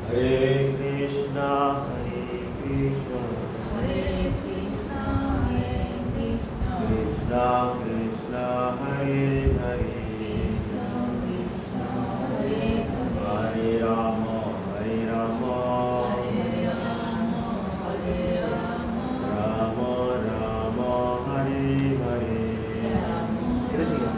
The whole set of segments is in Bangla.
Hare Krishna, Hare Krishna, Hare Krishna, Krishna Krishna, Hare Hare, Krishna Krishna, Hare Hare, Hare Rama, Hare Rama, Hare Rama, Hare Rama, Rama Rama, Hare Hare. Hare Hare,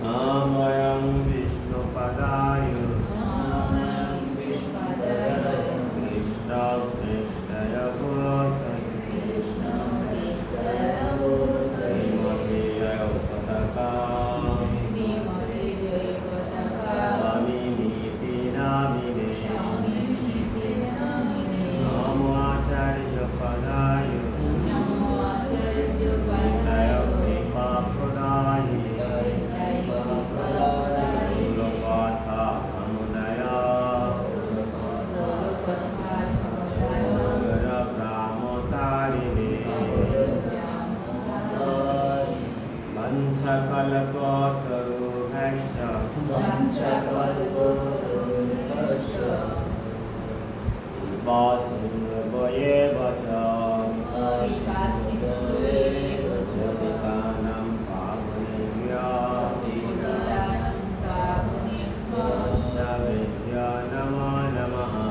Namayam Vishnu Padaya, Namah Vishwadaya, Krishna Krishnaya Bhutale, Krishna Krishna, Bhutale, Srimati Ayodhya Srimati Jayapataka, Swami Namine, Swami Namine, Namo Acharya Padaya, Namo Acharya Nitaya Padaya, Kripa Pradaya, Guruvata Amunaya, Guru Brahmo Tarine, Vanchakalpataru Bhaksha, Vasungaye Vacha, Jatikanam Pavanebhya, Vaishnavedhya Namo Namaha.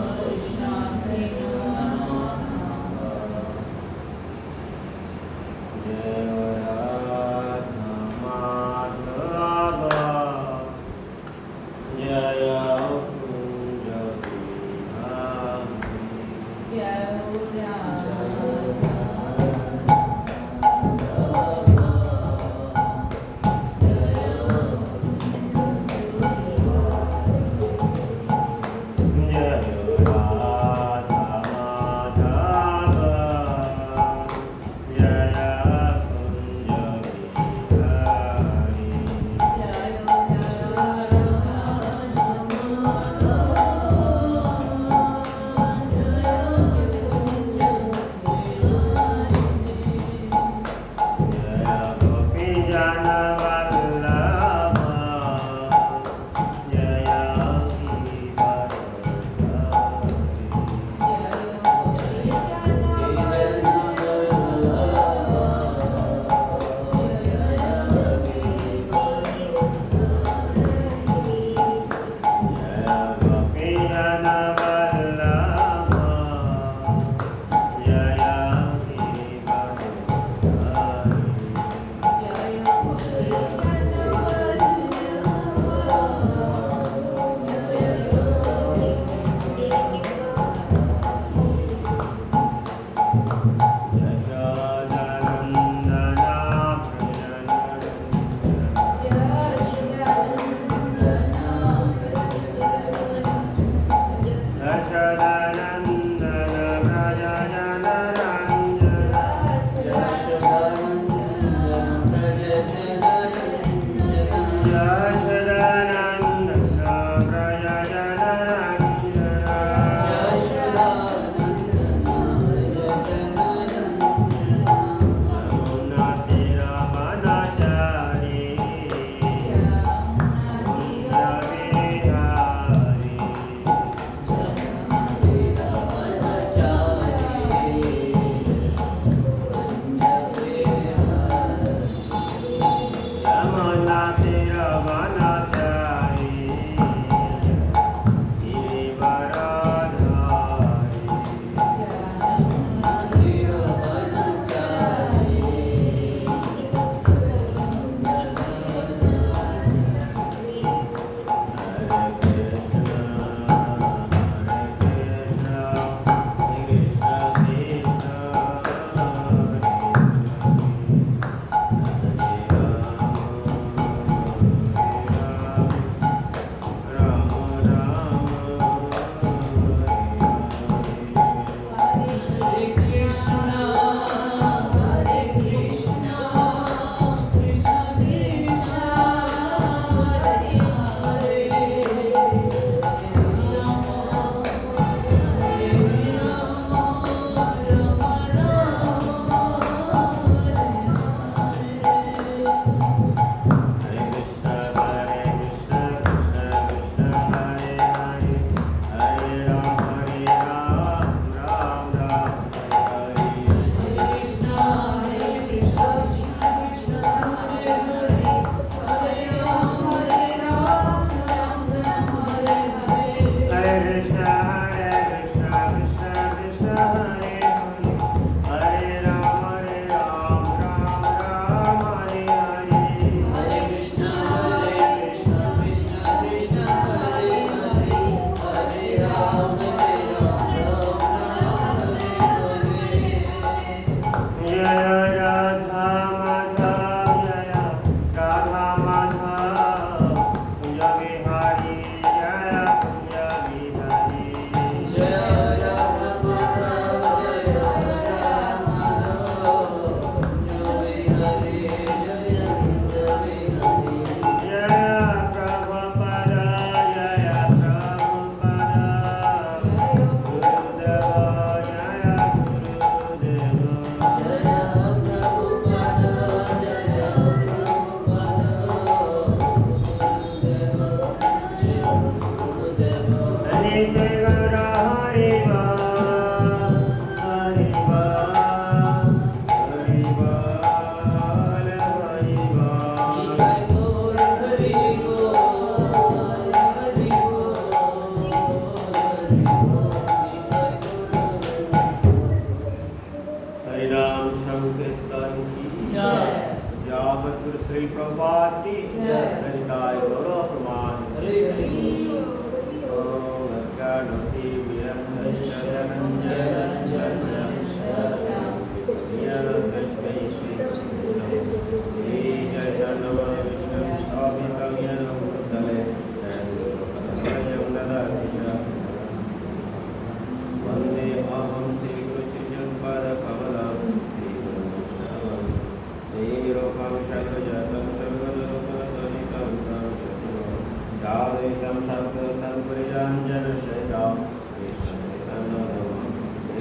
यादवितं सप्ततं परिजाञ्जनशैलं कृष्णचैतन्यदेवं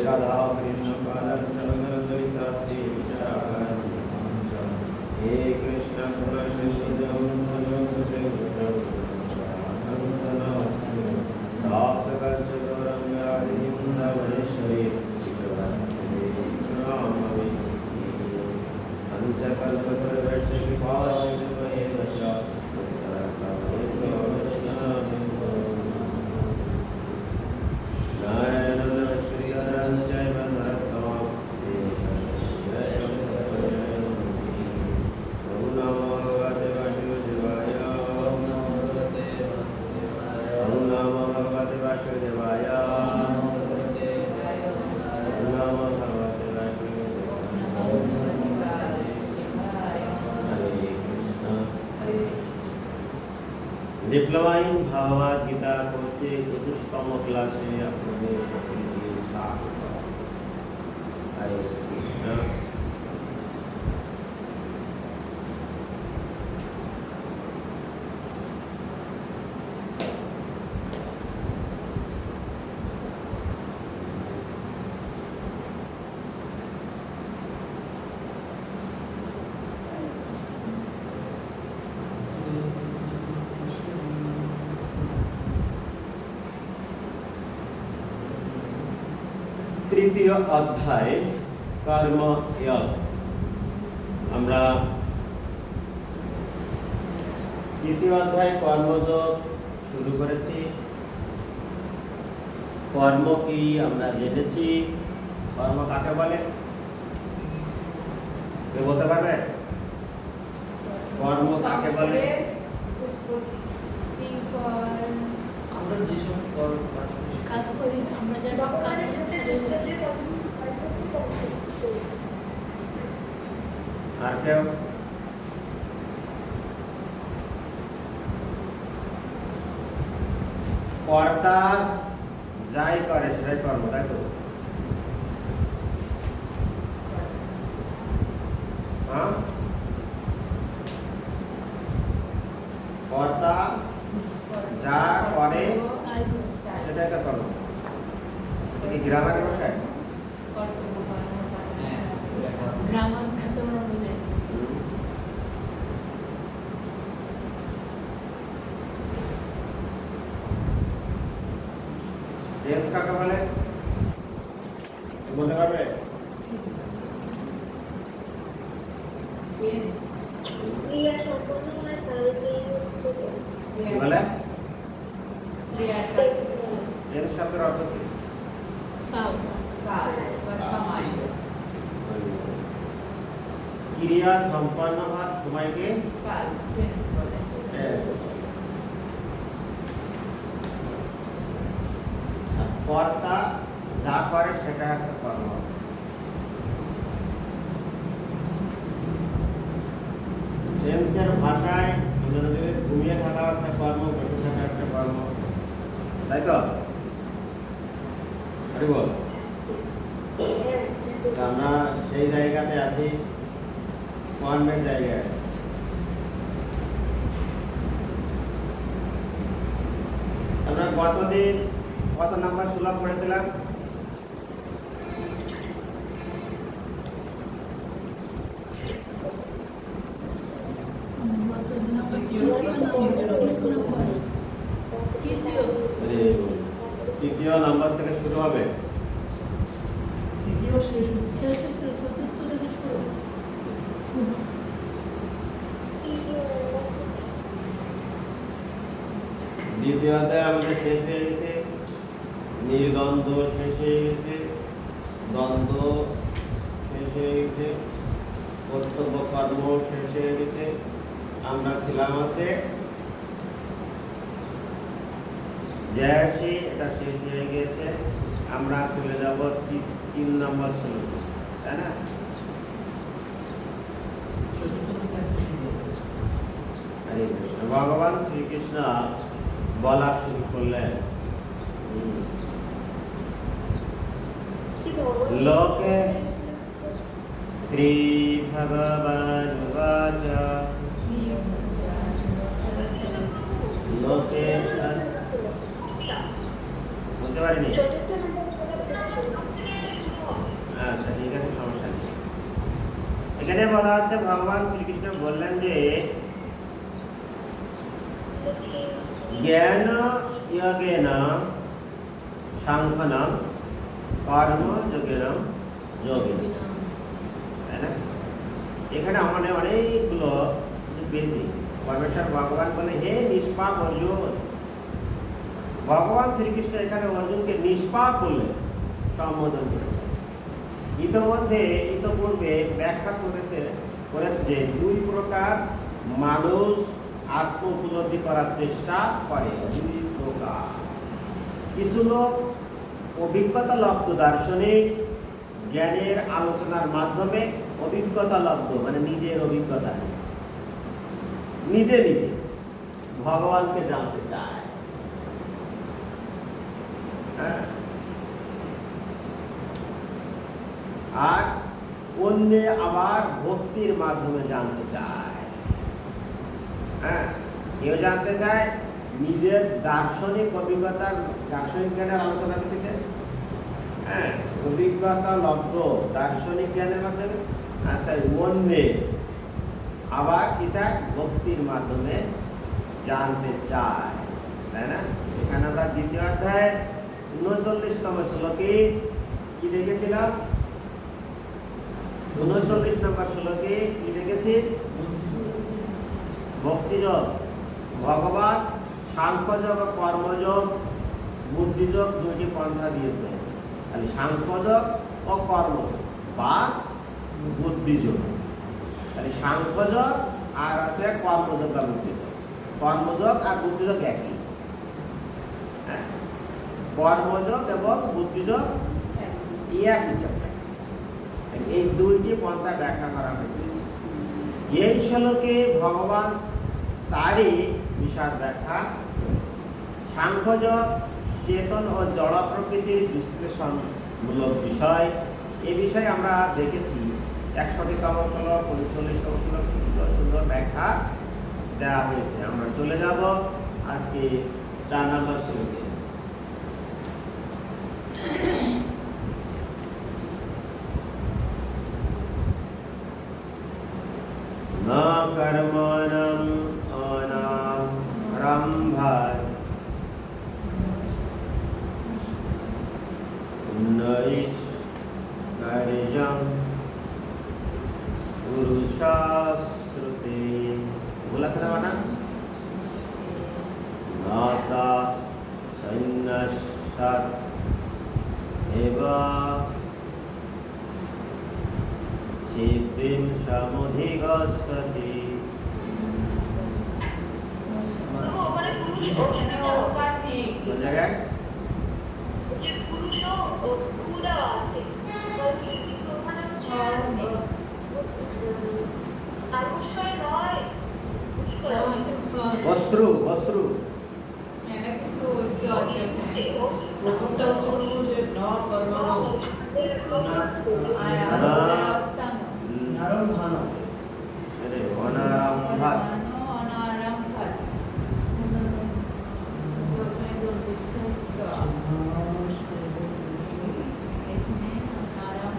राधा कृष्णपादं शरणद्वैतास्ति विशाखं हे कृष्ण करुणा diploma in Bhagavad Gita course के 21तम क्लास में आपने सबके साथ हरे कृष्ण। তৃতীয় অধ্যায় কর্মযোগ। আমরা তৃতীয় অধ্যায় কর্মযোগ শুরু করেছি। কর্ম কি আমরা জেনেছি। কর্ম কাকে বলে কেউ বলতে পারবে? কর্ম কাকে বলে? আমরা যেসব কর্ম কাজ করি, আমরা যা কাজ করি আর কেউ? কর্তা যাই করে সেটাই কর্ম, তাই তো? হ্যাঁ, কর্তা যা করে সেটাই তো কর্ম। কি গ্রামারের ভাষায়? গ্রামার খাতে অনুযায়ী টেন্স কাকে বলে বলতে পারবে? কি বলে? টেন্স শব্দের অর্থ কি? ক্রিয়া সম্পন্ন হওয়ার সময়কে কর্তা যা করে সেটা হচ্ছে কর্ম। টেন্সের ভাষায় আমরা যদি ঘুমিয়ে থাকা একটা কর্ম, বসে থাকা একটা কর্ম, তাই তো? আরে বল, আমরা সেই জায়গাতে আছি, কর্মের জায়গায়। আমরা গতদিন কত নাম্বার সুলভ করেছিলাম? তৃতীয় নাম্বার থেকে শুরু হবে। দ্বিতীয় অধ্যায় আমাদের শেষ হয়ে গেছে, নির্দ্বন্দ্ব শেষ হয়ে গেছে, দ্বন্দ্ব শেষ হয়ে গেছে, কর্তব্য কর্ম শেষ হয়ে গেছে। আমরা ছিলাম আছে জয়াসী, এটা শেষ হয়ে গেছে। আমরা চলে যাব 3 নম্বর শ্লোক, তাই না? হরে কৃষ্ণ। ভগবান শ্রীকৃষ্ণ বলা শুরু করলেন, লোকে শ্রী ভগবান বাচ, লোকে বুঝতে পারিনি? চতুর্থ থেকে শুরু হবে। আচ্ছা ঠিক আছে, সমস্যা নেই। এখানে বলা আছে ভগবান শ্রীকৃষ্ণ বললেন যে জ্ঞান যোগেন সাংখ্যনাম কর্ম যোগেন যোগিনী, তাই না? এখানে আমাদের অনেকগুলো বেশি পরমেশ্বর ভগবান বলে হে নিষ্পাপ অর্জুন। ভগবান শ্রীকৃষ্ণ এখানে অর্জুনকে নিষ্পাপ বলে সম্বোধন করেছে। ইতোপূর্বে ব্যাখ্যা করেছে যে দুই প্রকার মানুষ আত্ম উপলব্ধি করার চেষ্টা করে। দুই প্রকার, কিছু লোক অভিজ্ঞতা লব্ধ দার্শনিক জ্ঞানের আলোচনার মাধ্যমে অভিজ্ঞতা লব্ধ মানে নিজের অভিজ্ঞতা নিজে নিজে ভগবানকে জানতে চায়। হ্যাঁ, আর অন্যে আবার ভক্তির মাধ্যমে জানতে চায়। হ্যাঁ, কেউ জানতে চায় নিজের দার্শনিক অভিজ্ঞতার দার্শনিক জ্ঞানের আলোচনা ভিত্তিতে, হ্যাঁ, অভিজ্ঞতা লব্ধ দার্শনিক জ্ঞানের মাধ্যমে। আচ্ছা, অন্যে আবার কি চায় ভক্তির মাধ্যমে জানতে চায়, তাই না? এখানে আমরা দ্বিতীয় অধ্যায় 39তম শ্লোকে কি দেখেছিলাম? 39 নম্বর শ্লোকে কি দেখেছি? ভক্তিযোগ। ভগবান সাংখ্যযোগ ও কর্মযোগ, বুদ্ধিযোগ দুইটি পন্থা দিয়েছে। তাহলে সাংখ্যযোগ ও কর্ম বা বুদ্ধিযোগ, তাহলে সাংখ্যযোগ আর আছে কর্মযোগ বা বুদ্ধিযোগ। কর্মযোগ আর বুদ্ধিযোগ একই। হ্যাঁ, কর্মযোগ এবং বুদ্ধিযোগ একই। এই দুইটি পন্থা ব্যাখ্যা করা হয়েছে। এই শ্লোকে ভগবান তারই বিশাল ব্যাখ্যা। সাংখ্যযোগ চেতন ও জড় প্রকৃতির বিশ্লেষণমূলক বিষয়। এই বিষয়ে আমরা দেখেছি 61তম শ্লোক, 39তম শ্লোক সুন্দর ব্যাখ্যা দেওয়া হয়েছে। আমরা চলে যাব আজকে 4 নম্বর শ্লোকে। न कर्मणं अनारम्भात् नैष्कर्म्यं पुरुषाश्रुते। बोला था ना, नासा सन्नश्यत् एव सिद्धिं समुधिगच्छति। ওখানে পুরুষ কোন জায়গায়? যে পুরুষ ও ক্ষুদা আছে, কিন্তু ওখানে হচ্ছে তালবস্যই নয়, অশ্রু অশ্রু। প্রথমটা হচ্ছে বলবো যে ন কর্মণ নারম্ভান, আরে অনারম্ভাত।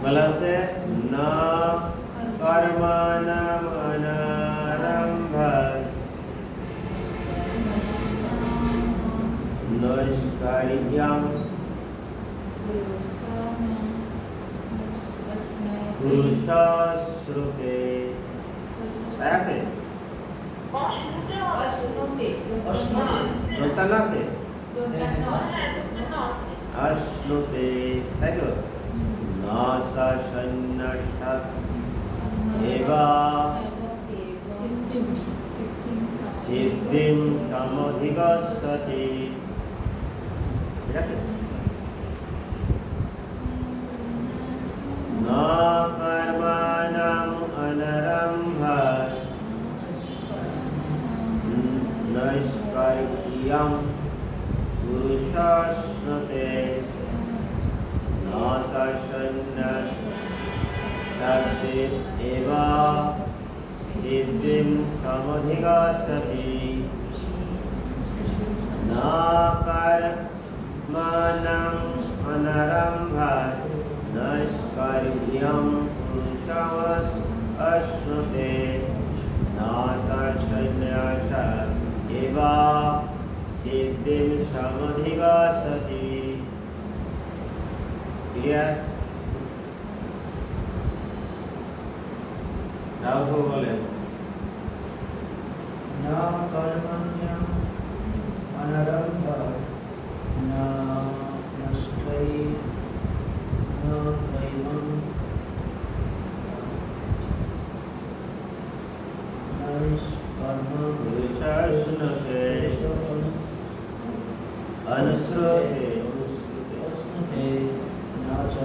বলা আছে না কর্মাণাম অনারম্ভাত নৈষ্কার্যং পুরুষাশ্রুতে। আছে দন্তান্ন আছে, অশ্নুতে, তাই তো? না সন্ন্যাসাৎ এবা সিদ্ধিম সমধিগচ্ছতি। ঠিক আছে? না কর্মাণাম অনারম্ভাৎ নৈষ্কর্ম্যং পুরুষাশ্নুতে না সন্ন্যাসাৎ এবা সিদ্ধিম সমধিগচ্ছতি। না কর্মাণাম সিদ্ধিম সমধিগচ্ছতি। ক্লিয়ার? রাহু বলেন न कर्मण्यम् अनरम्भात् न नष्टै न दैवं नैष्कर्म पुरुषाश्नुते अनुश्रुते अस्नुते न च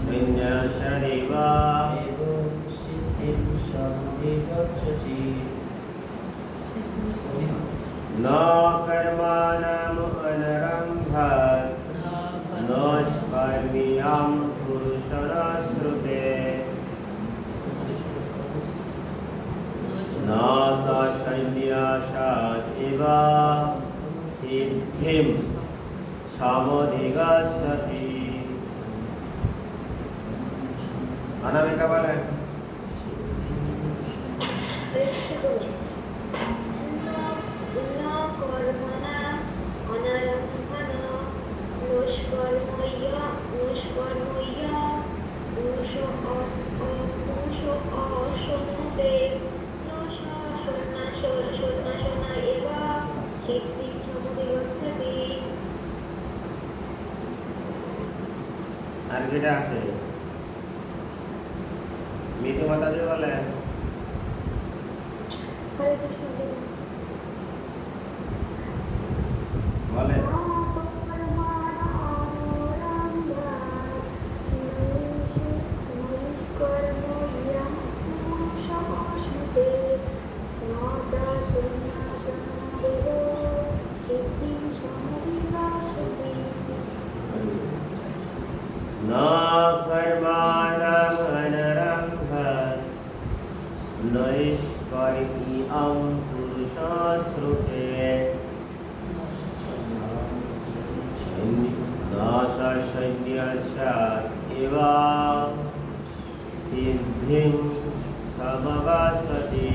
विन्यासदेव एव सिद्धिं समधिगच्छति। न कर्माणाम् अनरम्भात् न कर्मियां पुरुषाश्नुते न स सन्न्यासात् एव सिद्धिं समधिगच्छति। अनामिका बोलें আর যেটা আছে মৃত্যু মাতাজি বলেন বলেন न कर्माणाम् अनरम्भात् नैष्कर्म्यं पुरुषाश्नुते न स सन्न्यासात् एव सिद्धिं समगच्छति।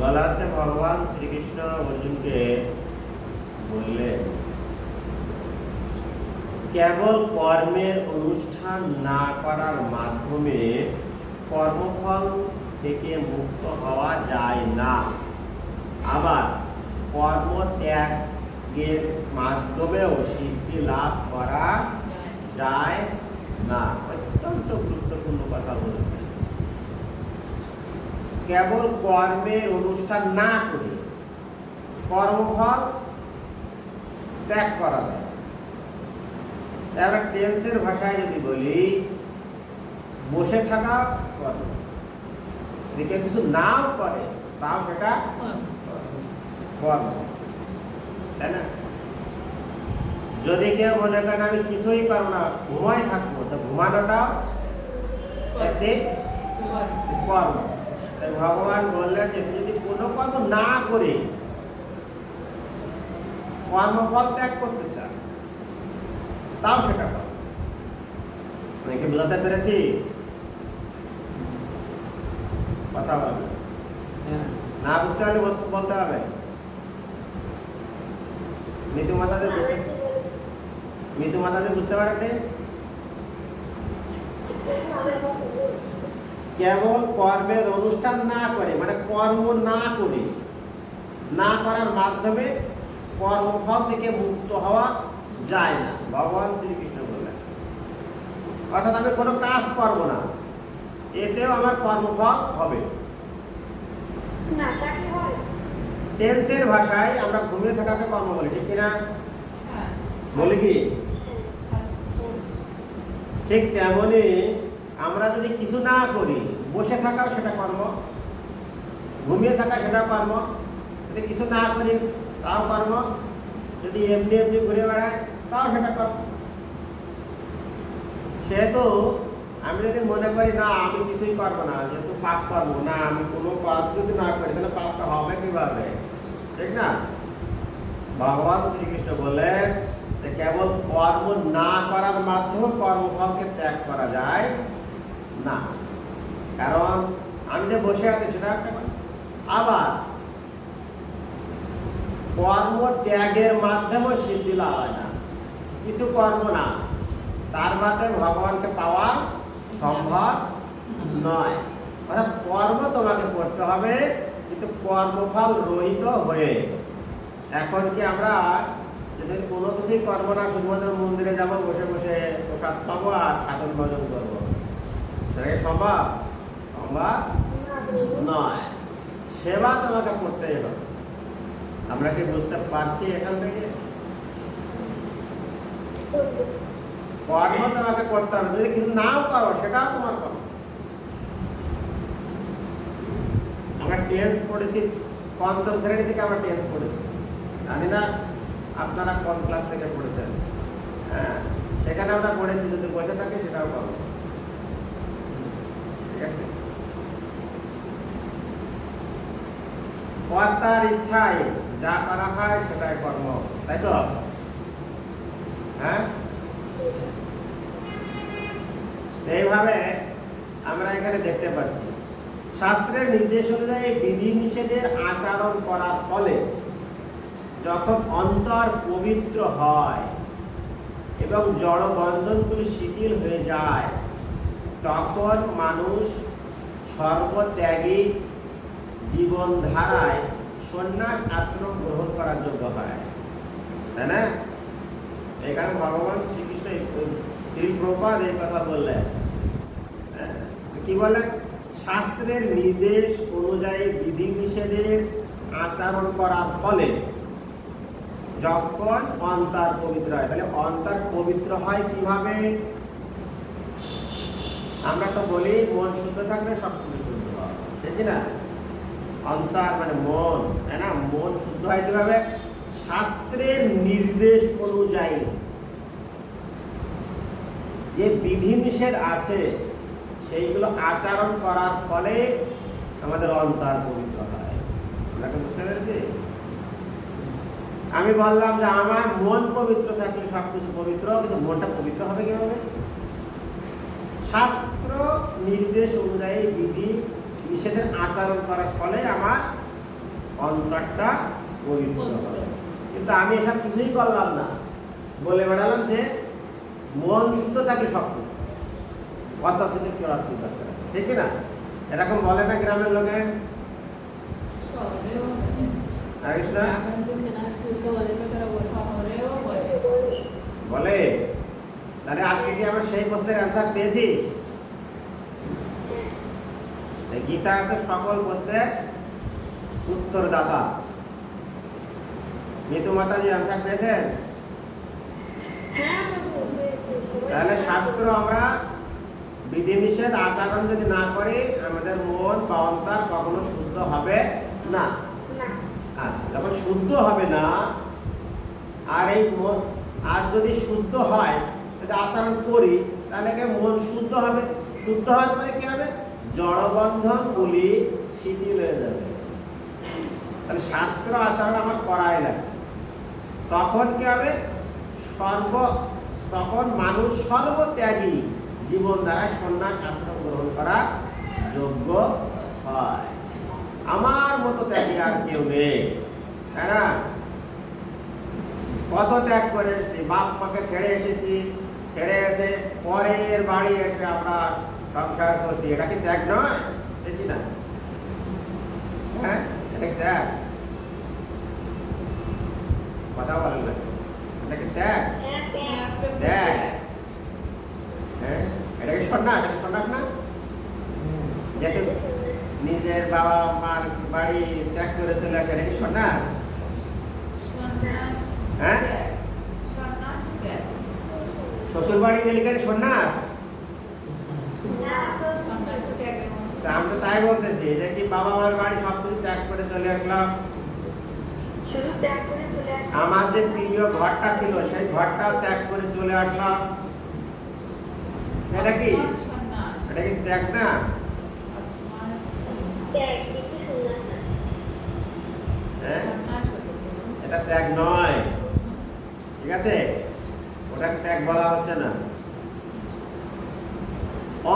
বলা আছে ভগবান শ্রীকৃষ্ণ অর্জুনকে বললেন কেবল কর্মের অনুষ্ঠান না করার মাধ্যমে কর্মফল থেকে মুক্ত হওয়া যায় না, আবার কর্ম ত্যাগের মাধ্যমেও সিদ্ধি লাভ করা যায় না। অত্যন্ত গুরুত্বপূর্ণ কথা বলেছেন। কেবল কর্মের অনুষ্ঠান না করে কর্মফল ত্যাগ করা যায়। এবার টেন্সের ভাষায় যদি বলি বসে থাকা কর্ম, এদিকে কিছু নাও করে তাও সেটা কর্ম, তাই না? যদি কেউ মনে করেন আমি কিছুই করবো না ঘুমাই থাকবো, তো ঘুমানোটাও একটি কর্ম। তাই ভগবান বললেন যে তুই যদি কোনো কর্ম না করে কর্মফল ত্যাগ করতে চান তাও সেটা কর। অনেকে বোঝাতে পেরেছি? কথা বলবে না, বুঝতে হলে বলতে হবে। মৃত্যু মাতাদের বুঝতে পারেন? কেবল কর্মের অনুষ্ঠান না করে, মানে কর্ম না করে, না করার মাধ্যমে কর্মফল থেকে মুক্ত হওয়া যায় না, ভগবান শ্রীকৃষ্ণ বললেন। অর্থাৎ আমি কোনো কাজ করব না, এতেও আমার কর্মফল হবে। টেন্সের ভাষায় আমরা ঘুমিয়ে থাকাকে কর্ম বলি, ঠিক কিনা? বলি কি? ঠিক তেমনি আমরা যদি কিছু না করি, বসে থাকাও সেটা কর্ম, ঘুমিয়ে থাকা সেটা কর্ম, যদি কিছু না করি তাও কর্ম, যদি এমনি এমনি ঘুরে বেড়ায় তাও সেটা কর্ম। সেহেতু আমি যদি মনে করি না আমি কিছুই করবো না, যেহেতু পাপ করবো না, আমি কোনো পাপ যদি না করি তাহলে পাপটা হবে কিভাবে, ঠিক না? ভগবান শ্রীকৃষ্ণ বললেন যে কেবল কর্ম না করার মাধ্যমে কর্মফলকে ত্যাগ করা যায় না। কারণ আমি যে বসে আছি সেটা একটা কথা। আবার কর্ম ত্যাগের মাধ্যমে সিদ্ধি লাভ হয় না। কিছু কর্ম না, তার মাধ্যমে ভগবানকে পাওয়া সম্ভব নয়। অর্থাৎ কর্ম তোমাকে করতে হবে, কিন্তু কর্মফল রহিত হয়ে। এখন কি আমরা যদি কোনো কিছুই কর্ম না, শুধুমাত্র মন্দিরে যাবো, বসে বসে প্রসাদ পাবো আর সাধন ভজন করবো, সেটা কি সম্ভব? সম্ভব নয়। সেবা তোমাকে করতেই হবে। আমরা কি বুঝতে পারছি এখান থেকে? কর্ম তোমাকে করতে হবে, যদি কিছু নাও করো সেটাও তোমার কর্ম। আমরা টেন্স পড়েছি, পঞ্চম শ্রেণী থেকে আমরা টেন্স পড়েছি, জানি না আপনারা কোন ক্লাস থেকে পড়েছেন। হ্যাঁ, সেখানে আমরা পড়েছি যদি বসে থাকে সেটাও কর্ম। ঠিক আছে, কর্তার ইচ্ছায় যা করা হয় সেটাই কর্ম, তাই তো? হ্যাঁ, এইভাবে আমরা এখানে দেখতে পাচ্ছি শাস্ত্রের নির্দেশ অনুযায়ী বিধি নিষেধের আচরণ করার ফলে যখন অন্তর পবিত্র হয় এবং জড় বন্ধনগুলি শিথিল হয়ে যায়, তখন মানুষ সর্বত্যাগী জীবনধারায় সন্ন্যাস আশ্রম গ্রহণ করার যোগ্য হয়, তাই না? এখানে ভগবান শ্রীকৃষ্ণ, শ্রী প্রভুপাদ এই কথা বললেন। কি বলেন? শাস্ত্রের নির্দেশ অনুযায়ী বিধি নিষেধের আচরণ করার ফলে যখন অন্তর পবিত্র হয়, তাহলে অন্তর পবিত্র হয় কিভাবে? আমরা তো বলি মন শুদ্ধ থাকলে সব কিছু শুদ্ধ হয়, ঠিক না? অন্তর মানে মন, তাই না? মন শুদ্ধ হয় কিভাবে? শাস্ত্রের নির্দেশ অনুযায়ী যে বিধি নিষেধ আছে সেইগুলো আচরণ করার ফলে আমাদের অন্তর পবিত্র হয়। আমরা কি বুঝতে পেরেছি? আমি বললাম যে আমার মন পবিত্র থাকলে সবকিছু পবিত্র, কিন্তু মনটা পবিত্র হবে কিভাবে? শাস্ত্র নির্দেশ অনুযায়ী বিধি নিষেধের আচরণ করার ফলে আমার অন্তরটা পবিত্র হবে। কিন্তু আমি এসব কিছুই করলাম না, বলে বেড়ালাম যে মন শুদ্ধ থাকলে সব শুদ্ধ, কত কিছু করার কি দরকার আছে, ঠিক না? এরকম বলে না গ্রামের লোকে? বলে। তাহলে আজকে কি আমরা সেই প্রশ্নের অ্যান্সার পেয়েছি? গীতা আছে সকল প্রশ্নের উত্তরদাতা। নিতু মাতাজি অ্যান্সার পেয়েছেন? তাহলে শাস্ত্র আমরা বিধিনিষেধ আচরণ যদি না করি, আমাদের মন বা অন্তর কখনো শুদ্ধ হবে না। আচ্ছা, যখন শুদ্ধ হবে না, আর এই মন আর যদি শুদ্ধ হয়, যদি আচরণ করি, তাহলে মন শুদ্ধ হবে। শুদ্ধ হওয়ার পরে কি হবে? জড়বন্ধন গুলি শিথিল হয়ে যাবে। তাহলে শাস্ত্র আচরণ আমার করাই লাগে। তখন কি হবে? তখন মানুষ সর্বত্যাগী জীবন দ্বারা সন্ন্যাস আশ্রম গ্রহণ করা যোগ্য হয়। আমার মতো ত্যাগী আর কেউ নেই, তাই না? কত ত্যাগ করে এসেছি, বাপ মাকে ছেড়ে এসেছি, ছেড়ে এসে পরের বাড়ি এসে আমরা সংসার করছি, এটা কি ত্যাগ নয়? ঠিক না? হ্যাঁ, এটা কি ত্যাগ? কথা বলেন না, এটা কি ত্যাগ? ত্যাগ। হ্যাঁ, এটা কি সন্ন্যাস? এটা সন্ন্যাস না? যেহেতু নিজের বাবা মার বাড়ি ত্যাগ করে চলে আসে, এটা কি সন্ন্যাস? হ্যাঁ, শ্বশুর বাড়ি গেলে কি সন্ন্যাস? আমি তো তাই বলতেছি, যে কি বাবা মার বাড়ি সবকিছু ত্যাগ করে চলে আসলাম, আমার যে প্রিয় ঘরটা ছিল সেই ঘরটাও ত্যাগ করে চলে আসলাম, এটা কি? এটা কি ত্যাগ না? এটা ত্যাগ নয়। ঠিক আছে, ওটাকে ত্যাগ বলা হচ্ছে না।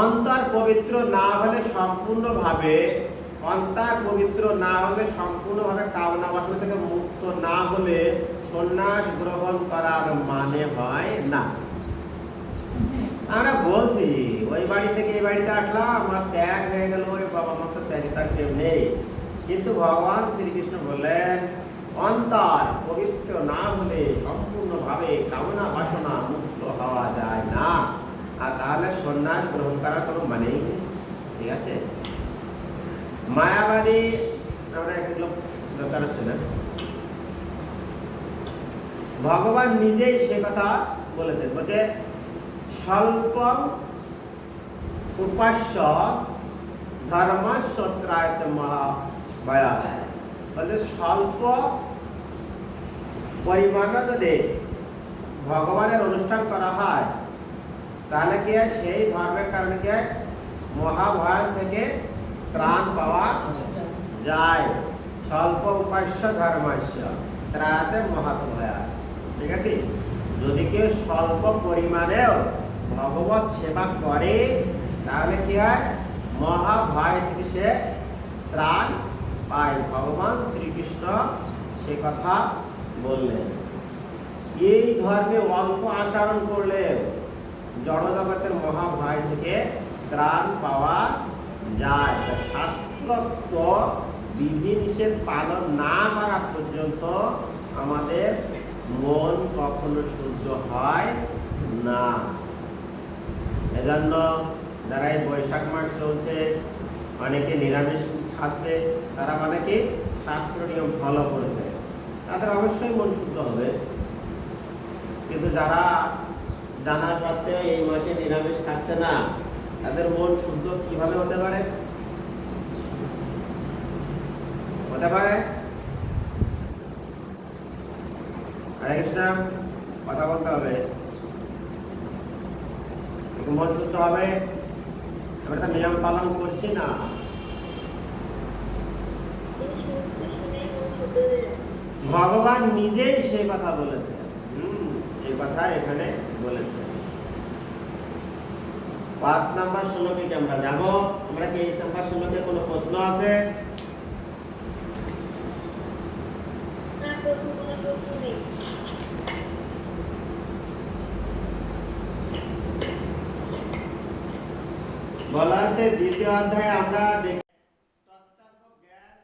অন্তর পবিত্র না হলে সম্পূর্ণভাবে, অন্তর পবিত্র না হলে সম্পূর্ণভাবে কামনা বাসনা থেকে মুক্ত না হলে সন্ন্যাস গ্রহণ করার মানে হয় না। আমরা বলছি ওই বাড়ি থেকে এই বাড়িতে আসলাম, আমার ত্যাগ হয়ে গেল, ওই বাবা আমার তো ত্যাগ তার কেউ নেই। কিন্তু ভগবান শ্রীকৃষ্ণ বললেন অন্তর পবিত্র না হলে সম্পূর্ণভাবে কামনা বাসনা মুক্ত হওয়া যায় না, আর তাহলে সন্ন্যাস গ্রহণ করার কোনো মানেই নেই। ঠিক আছে, মায়াবাদী আমরা এগুলো দরকার হচ্ছে না। ভগবান নিজেই সে কথা বলেছেন, বলছে স্বল্প উপাস্য ধর্মসূত্রায়ত মহাভয়া, বলছে স্বল্প পরিমাণে যদি ভগবানের অনুষ্ঠান করা হয় তাহলে কি হয়, সেই ধর্মের কারণে কি হয়, মহাভয় থেকে ত্রাণ পাওয়া যায়। স্বল্প উপাস্য ধর্মাস্য ত্রাতে মহাভয়া। ঠিক আছে, যদি কেউ স্বল্প পরিমাণেও ভগবত সেবা করে তাহলে কি হয়, মহাভয় থেকে সে ত্রাণ পায়। ভগবান শ্রীকৃষ্ণ সে কথা বললেন। এই ধর্মে অল্প আচরণ করলে জড়জগতের মহাভয় থেকে ত্রাণ পাওয়া যায়। শাস্ত্রোক্ত বিধিনিষেধ পালন না করা পর্যন্ত আমাদের মন কখনো শুদ্ধ হয় না। এজন্য যারা এই বৈশাখ মাস চলছে অনেকে নিরামিষ খাচ্ছে, তারা মানে কি শাস্ত্র নিয়ম ফলো করেছে, তাদের অবশ্যই মন শুদ্ধ হবে। কিন্তু যারা জানা সত্ত্বেও এই মাসে নিরামিষ খাচ্ছে না, তাদের মন শুদ্ধ কিভাবে হতে পারে? হতে পারে? হরে কৃষ্ণ, কথা বলতে হবে। মন শুদ্ধ হবে, আমরা তো নিয়ম পালন করছি না। ভগবান নিজেই সে কথা বলেছেন। এই কথা এখানে বলেছেন। 5 নাম্বার শ্লোকে কি আমরা যাব? আমরা কি এই নাম্বার শ্লোকে কোনো প্রশ্ন আছে? বলা আছে দ্বিতীয় অধ্যায়ে আমরা দেখি তত্ত্ব জ্ঞান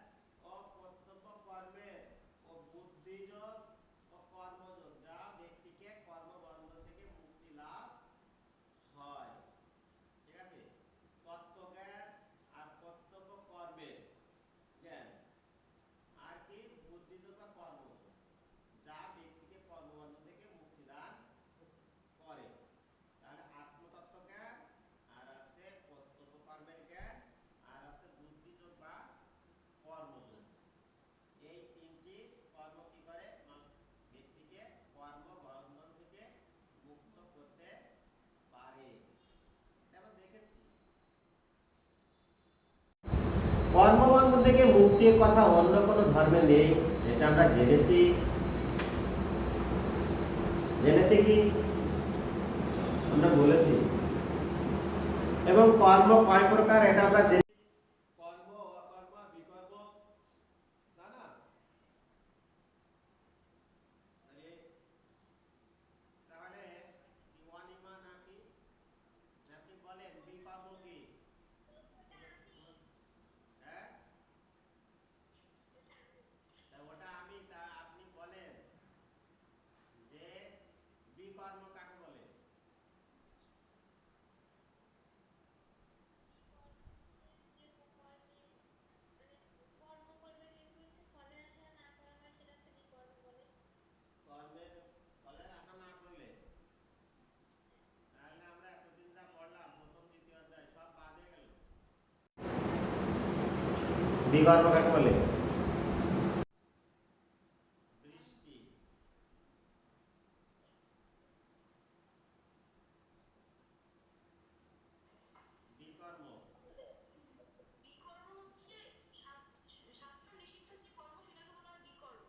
ও কর্তব্য কর্মে ও বুদ্ধিযোগ ও কর্মযোগ যা ব্যক্তিকে কর্মবন্ধন থেকে মুক্তি লাভ হয়। ঠিক আছে, তত্ত্ব জ্ঞান আর কর্তব্য কর্মে জ্ঞান আর কি বুদ্ধিযোগ বা কর্মযোগ যা ব্যক্তিকে কর্মবন্ধন থেকে মুক্তি দান করে। তাহলে আত্মতত্ত্ব জ্ঞান আর আছে কর্তব্য কর্মের জ্ঞান আর আছে বুদ্ধিযোগ বা কর্মযোগ। এই তিনটি কর্ম কি করে, ব্যক্তিকে কর্মবন্ধন থেকে মুক্ত করতে পারে। আমরা দেখেছি কর্মবন্ধন থেকে মুক্তির কথা অন্য কোনো ধর্মে নেই, এটা আমরা জেনেছি। কি আমরা বলেছি। এবং কর্ম কয় প্রকার এটা আমরা জেনেছি। কর্ম, অকর্ম, বিকর্ম, জানা? তাহলে অনিমা নাকি আপনি বলেন বিকর্ম কি? হ্যাঁ, ওটা আমি, তা আপনি বলেন যে বিকর্ম কাকে বলে? কর্মের ফলের আশা না করলে, তাহলে আমরা এতদিন যা পড়লাম প্রথম দ্বিতীয় অধ্যায় সব বাদ হয়ে গেল। বিকর্ম কাকে বলে? বৃষ্টি। বিকর্ম বিকর্ম হচ্ছে শাস্ত্র নিষিদ্ধ যে কর্ম সেটাকে বলা হয় বিকর্ম।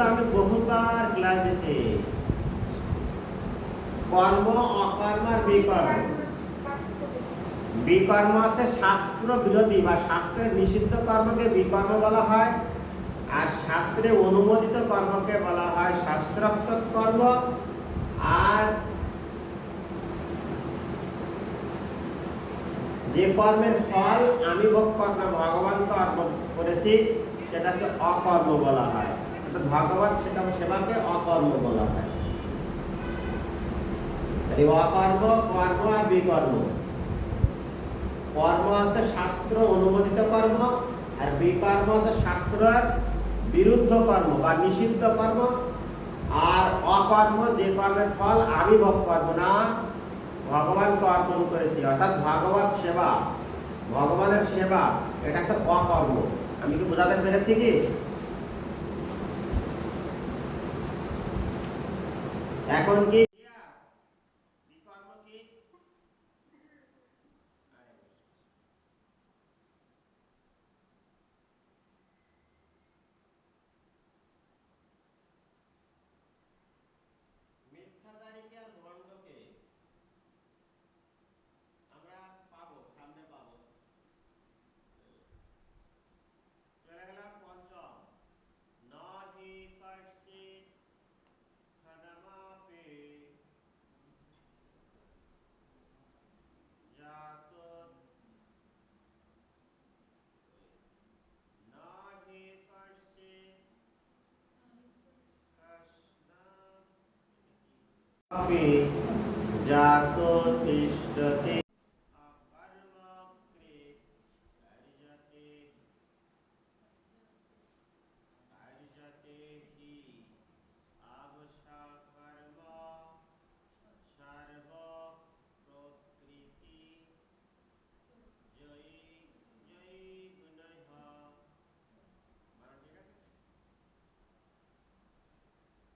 তো আমি বহুবার ক্লাস দিছি কর্ম অকর্ম আর বিকর্ম। বিকর্ম আছে শাস্ত্র বিরোধী বা শাস্ত্রের নিষিদ্ধ কর্মকে বিকর্ম বলা হয়, আর শাস্ত্রে অনুমোদিত কর্মকে বলা হয় শাস্ত্রোক্ত কর্ম। আর যে কর্মের ফল আমি ভোগ করলাম, ভগবানকে অর্পণ করেছি, সেটা হচ্ছে অকর্ম বলা হয়। অর্থাৎ ভগবান সেবাকে অকর্ম বলা হয়। অকর্ম, কর্ম আর বিকর্ম। কর্ম আছে শাস্ত্র অনুমোদিত কর্ম, আর বিকর্ম আছে শাস্ত্রের বিরুদ্ধ কর্ম বা নিষিদ্ধ কর্ম। আর অকর্ম যে কর্মের ফল আমি ভোগ করবো না, ভগবানকে অর্পণ করেছি, অর্থাৎ ভগবত সেবা, ভগবানের সেবা, এটা হচ্ছে অকর্ম। আমি কি বোঝাতে পেরেছি কি? এখন কি বিকর্ম কি? মিথ্যাচারীকে আর ভণ্ডকে আমরা পাবো, সামনে পাবো। চলে গেলাম পঞ্চম। নাহি কশ্চিৎ খদমাপি জাতো নাহি কশ্চিৎ কষ্ণাপি জাতো তিষ্ঠতি অকর্ম কৃত কার্যতে হি অবশ্যকর্ম সর্ব প্রকৃতি জয়ী জয়ী গুণঃ। মানে ঠিক আছে?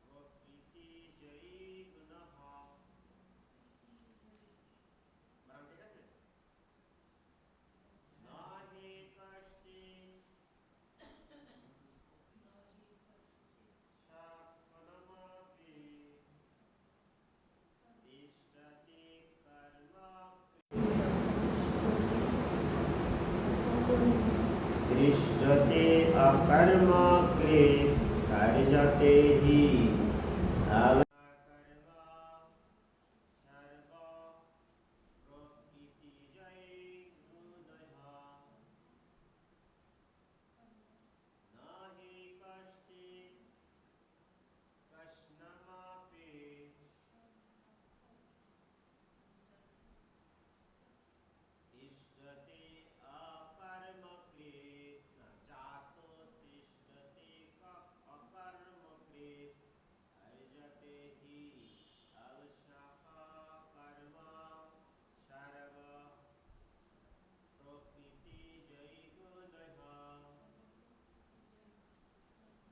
প্রকৃতি জয়ী গুণঃ, মানে ঠিক আছে? নাহি কশ্চিৎ সফলমপি তিষ্ঠতি কর্ম তিষ্ঠতি অকর্ম কৃত কার্যতে হি অবশ্যকর্ম সর্ব প্রকৃতি জয়ী গুণঃ। নাহি কশ্চিৎ কষ্ণমপি তিষ্ঠতি অকর্মকৃৎ জাতো তিষ্ঠতি অকর্মকৃৎ কার্যতে হি অবশ্যকর্ম সর্ব প্রকৃতি জয়ী গুণঃ।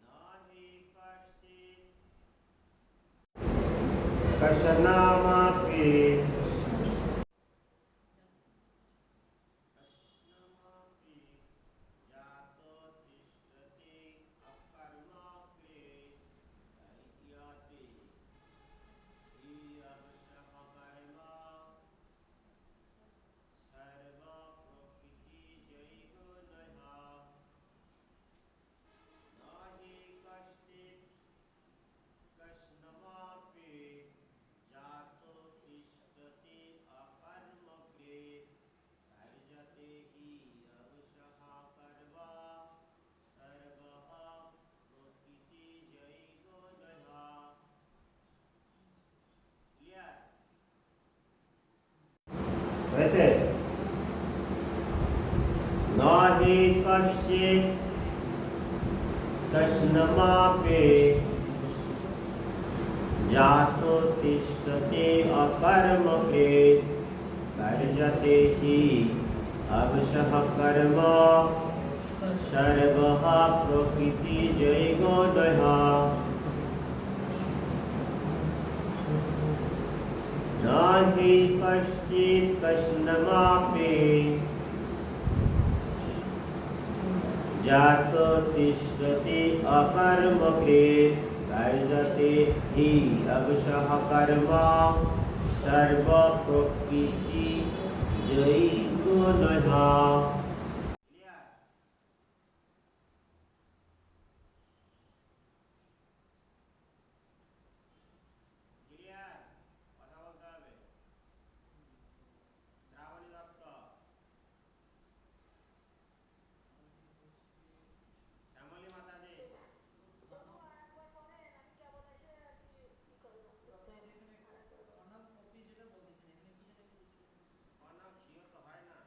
নাহি কশ্চিৎ কষ্ণমপি কষ্ণমপি জাতো তিষ্ঠতি অকর্মকৃৎ কার্যতে হি অবশ্যকর্ম সর্ব প্রকৃতি জয়ী গুণঃ। নাহি কশ্চিৎ কষ্ণমপি জাতো তিষ্ঠতি অকর্মকৃৎ কার্যতে হি অবশ্যকর্ম সর্ব প্রকৃতি জয়ী গুণঃ। ক্লিয়ার হয়েছে? নাহি কশ্চিৎ কষ্ণমপি জাতো তিষ্ঠতি অকর্মকৃৎ কার্যতে হি অবশ্যকর্ম সর্ব প্রকৃতি জয়ী গুণঃ। নাহি কশ্চিৎ কষ্ণমপি জাতো তিষ্ঠতি অকর্মকৃৎ कार्यते हि अवशः कर्म सर्व प्रकृति जय गुणः। কথা বলতে হবে। শ্রাবণী দত্ত, শ্যামলী মাতাজি, বাবু আরেকবার বলেন, আমি কেবল এসে আর কি ই করলাম। আচ্ছা, এই যে এখানে অনাম অপি যেটা বলতেছেন এখানে কি যেন একটু উচ্চারণ করতেছেন? অনাম সিও তো হয় না।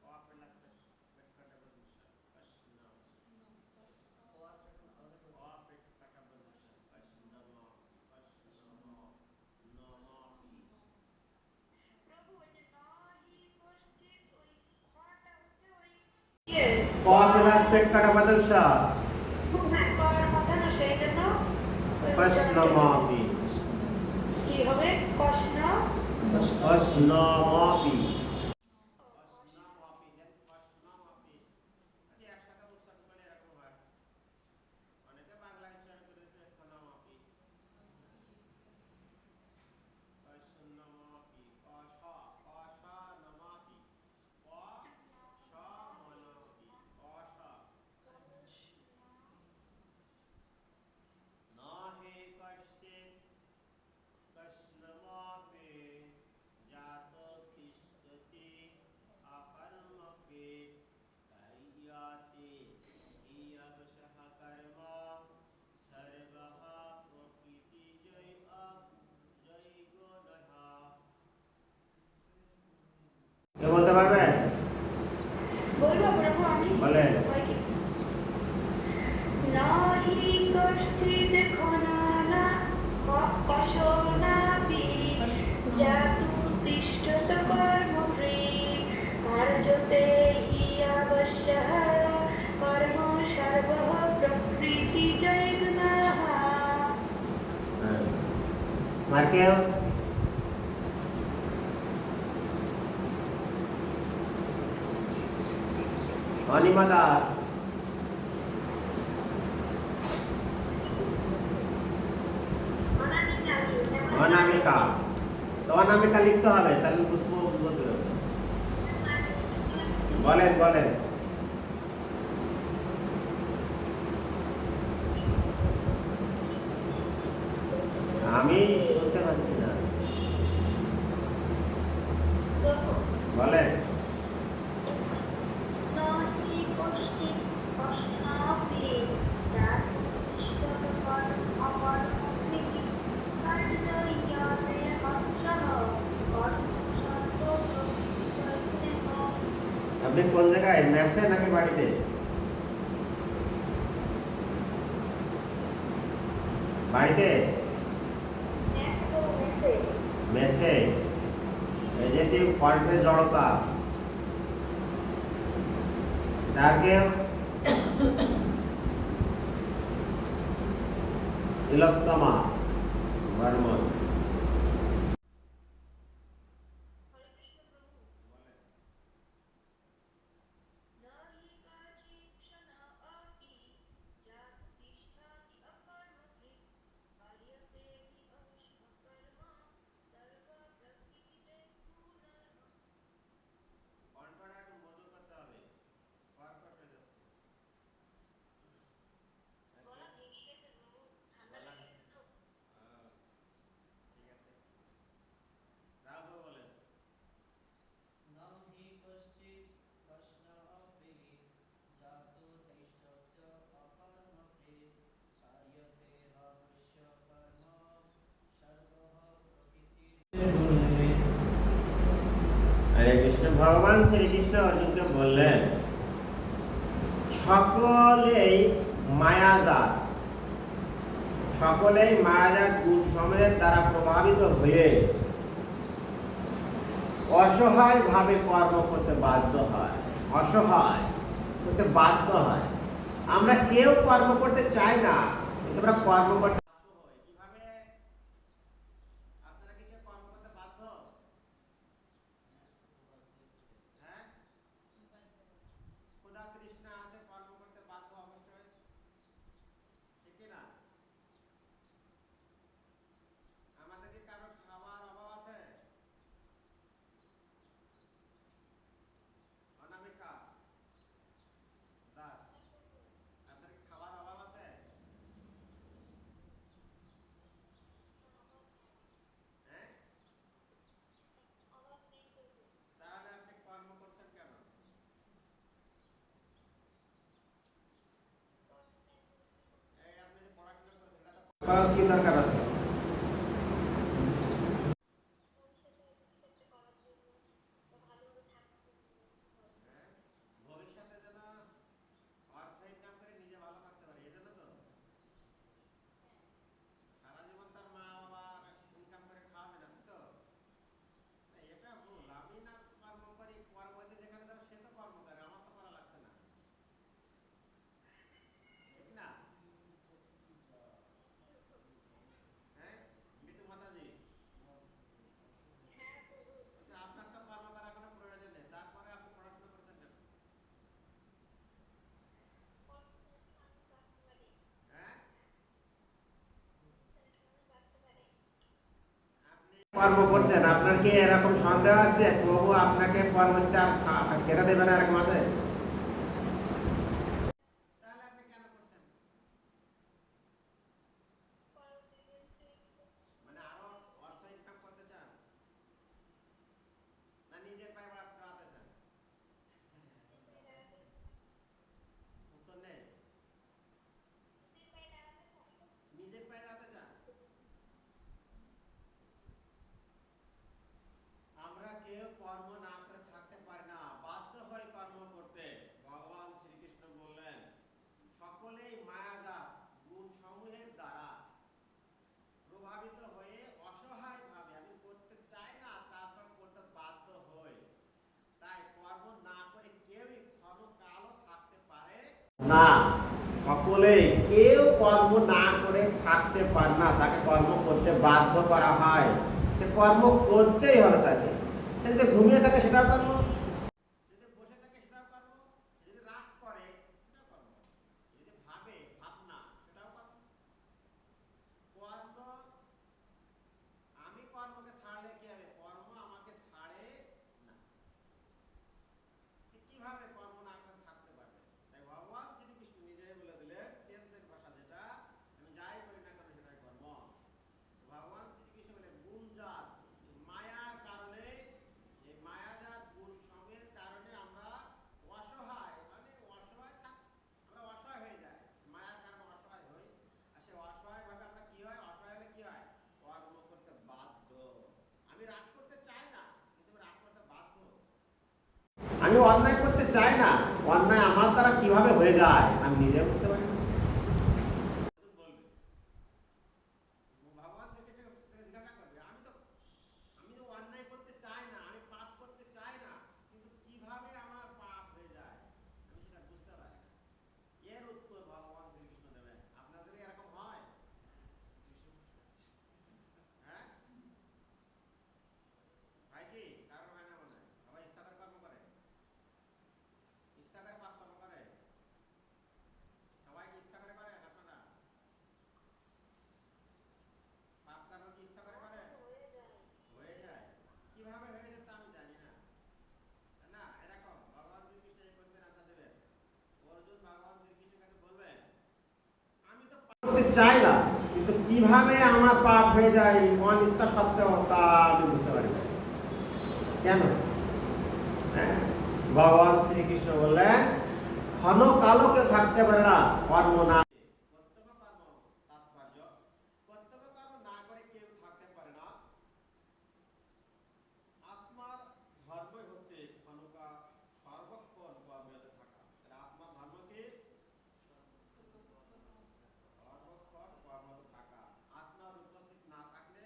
অ পেলা পেট কাটা বদুষা কৃষ্ণ, ও আচ্ছা, এখন আলাদা করে অ বলুন। পেট কাটা বদুষা কৃষ্ণ নমাপি। প্রভু ওই যে নাহি কষ্টিত ওই খটা হচ্ছে ওই ইয়ে ক প্লাস পেট কাটা বদুষা হ্যাঁ কর কথা না সেই জন্য ওই কৃষ্ণমাপি, কি হবে কষ্ণ কৃষ্ণমাপি, কৃষ্ণমাপি দেন কৃষ্ণমাপি। আচ্ছা একসাথে উচ্চারণ করলে এরকম হয়। অনেকে বাংলা উচ্চারণ করেছে খনামাপি, কৃষ্ণমাপি, কষ কষ নমাপি, ক শ মনাপি, কষ না হে কশ্চিৎ কৃষ্ণমাপি জাত তিষ্ঠতি অকর্মকৃৎ কার্যাতে হি অবশঃ কর্ম সর্বঃ প্রকৃতিজয় জয় গুণঃ। কে বলতে পারবেন? বলবো প্রভু আমি বলেন। হয় কি নাহি কষ্টিত খনানা কশনাপি জাতু তিষ্ঠত কর্মকৃৎ কার্যতে হি অবশ্যঃ কর্ম সর্বঃ প্রকৃতিজয় গুণঃ। মার্কেও অনিমা দাস, অনামিকা, তো অনামিকা লিখতে হবে তাহলে পুষ্প বলতে হবে। বলেন বলেন। আমি শুনতে পাচ্ছি না, বলেন। নাহি কষ্টিত খনাপি জাতু তিষ্ঠত কর্মকৃৎ কার্যতে অবশ্যঃ কর্ম সর্বঃ প্রকৃতিজয় গুণঃ। আপনি কোন জায়গায়, মেসে নাকি বাড়িতে? বাড়িতে মেসে। এই যে তুই কণ্ঠে জড়তা যাকে তিলোত্তমা বর্মন। হরে কৃষ্ণ প্রভু নাহি কাচিৎক্ষণ আপি জাতু তিষ্ঠতি অকর্মকৃৎ কার্যতে হি অবশ্যঃ কর্ম সর্ব প্রকৃতিজয় গুণঃ। কণ্ঠটা একটু মধুর করতে হবে, কর্কশ হয়ে যাচ্ছে। গলা ভেঙে গেছে প্রভু, ঠান্ডা গলা, লেগে গেছে তো। ঠিক আছে। রাঘব বলেন। নাহি কশ্চিৎ কষ্ণাপি জাতো তিষ্ঠত্য অকর্মকৃৎ কার্যতে হবশ্য কর্ম সর্বঃ প্রকৃতির। হরে কৃষ্ণ। ভগবান শ্রীকৃষ্ণ অর্জুনকে বললেন সকলেই মায়াজাত, সকলেই মায়াজাত গুণ সমূহের দ্বারা প্রভাবিত হয়ে অসহায় ভাবে কর্ম করতে বাধ্য হয়, অসহায় করতে বাধ্য হয়। আমরা কেউ কর্ম করতে চাই না, কিন্তু আমরা কর্ম করতে বাধ্য হই। কিভাবে? আপনারা কি কেউ কর্ম করতে বাধ্য? হ্যাঁ, ক্ষুধা তৃষ্ণা আছে, কর্ম করতে বাধ্য অবশ্যই, ঠিক না? কি দরকার আছে? ভবিষ্যতে যেন অর্থ ইনকাম করে নিজে ভালো থাকতে পারে, এই জন্য তো সারা জীবন তার মা বাবা ইনকাম করে খাওয়াবে না, তাই তো? না, এটা ভুল। আমি না কর্ম করি, কর্মতে যেখানে যাবো সে তো কর্ম করে, আমার তো করা লাগছে না, ঠিক না? হ্যাঁ, মিতু মাতাজি, আচ্ছা, আপনার তো কর্ম করার কোনো প্রয়োজন নেই, তারপরে আপনি পড়াশোনা করছেন কেন? হ্যাঁ, আপনি কর্ম করছেন, আপনার কি এরকম সন্দেহ আছে প্রভু আপনাকে কর্মতে আর খেতে দেবে না, এরকম আছে? তাহলে আপনি কেন করছেন? মানে আরো অর্থ ইনকাম করতে চান, না নিজের পায়ে দাঁড়াতে চান? উত্তর নেই। নিজের পায়ে দাঁড়াতে চান? আমরা কেউ কর্ম না করে থাকতে পারি না, বাধ্য হয়ে কর্ম করতে। ভগবান শ্রীকৃষ্ণ বললেন সকলেই মায়াজাত গুণ সমূহের দ্বারা প্রভাবিত হয়ে অসহায় ভাবে আমি করতে চাই না, তারপর করতে বাধ্য হই। তাই কর্ম না করে কেউই ক্ষণকালও থাকতে পারে না। সকলে কেউ কর্ম না করে থাকতে পারে না, তাকে কর্ম করতে বাধ্য করা হয়, সে কর্ম করতেই হবে তাকে। সে যদি ঘুমিয়ে থাকে সেটাও কর্ম, সে যদি বসে থাকে সেটাও কর্ম, সে যদি রাগ করে সেটাও কর্ম, সে যদি ভাবে ভাবনা সেটাও কর্ম। কর্ম, আমি কর্মকে ছাড়লে কি হবে? কর্ম আমাকে ছাড়ে না। কিভাবে কর্ম না করে থাকতে পারবে? তাই ভগবান শ্রীকৃষ্ণ নিজেই বলে দিলেন, টেন্সের ভাষা যেটা, আমি যাই করি না কেন সেটাই কর্ম। ভগবান শ্রীকৃষ্ণ বলে গুণজাত, মায়ার কারণে, এই মায়াজাত গুণ সমূহের কারণে আমরা অসহায়, মানে অসহায় আমরা অসহায় হয়ে যাই, মায়ার কারণে অসহায় হই। আর সে অসহায় ভাবে আমরা কি হয়? অসহায় হলে কি হয়? কর্ম করতে বাধ্য। আমি রাগ করতে চাই না, কিন্তু রাগ করতে বাধ্য। আমি অন্যায় করতে চাই না, অন্যায় আমার দ্বারা কিভাবে হয়ে যায় আমি নিজে বুঝতে পারি না। ভগবান শ্রীকৃষ্ণ জিজ্ঞাসা করবে, আমি তো অন্যায় করতে চাই না, আমি পাপ করতে চাই না, কিন্তু কিভাবে আমার পাপ হয়ে যায় আমি সেটা বুঝতে পারি না। এর উত্তর ভগবান শ্রীকৃষ্ণ দেবেন। আপনাদের এরকম হয়? হ্যাঁ, ভাই কি কারণ হয় না? মনে হয় সবাই ইচ্ছা করে কর্ম করে, ইচ্ছা করে পাপ কর্ম করে। সবাই কি ইচ্ছা করে করেন আপনারা? পাপ কর্ম কি ইচ্ছা করে করেন? হয়ে যায়। কিভাবে হয়ে যায় তা আমি জানি না, না? এরকম ভগবান শ্রীকৃষ্ণ এই প্রশ্নের আনসার দেবেন। অর্জুন ভগবান শ্রীকৃষ্ণের কাছে বলবেন, আমি তো পাপ করতে চাই না, কিন্তু কিভাবে আমার পাপ হয়ে যায় অনিচ্ছা সত্ত্বেও তা আমি বুঝতে পারি না। কেন? হ্যাঁ, ভগবান শ্রীকৃষ্ণ বললেন ক্ষণকালও কেউ থাকতে পারে না কর্ম না। কর্তব্য কর্ম তাৎপর্য, কর্তব্য কর্ম না করে কেউ থাকতে পারে না। আত্মার ধর্মই হচ্ছে ক্ষণকা সর্বক্ষণ কর্মরত থাকা। তাহলে আত্মার ধর্ম কি? সর্বক্ষণ কর্মরত থাকা। আত্মার উপস্থিত না থাকলে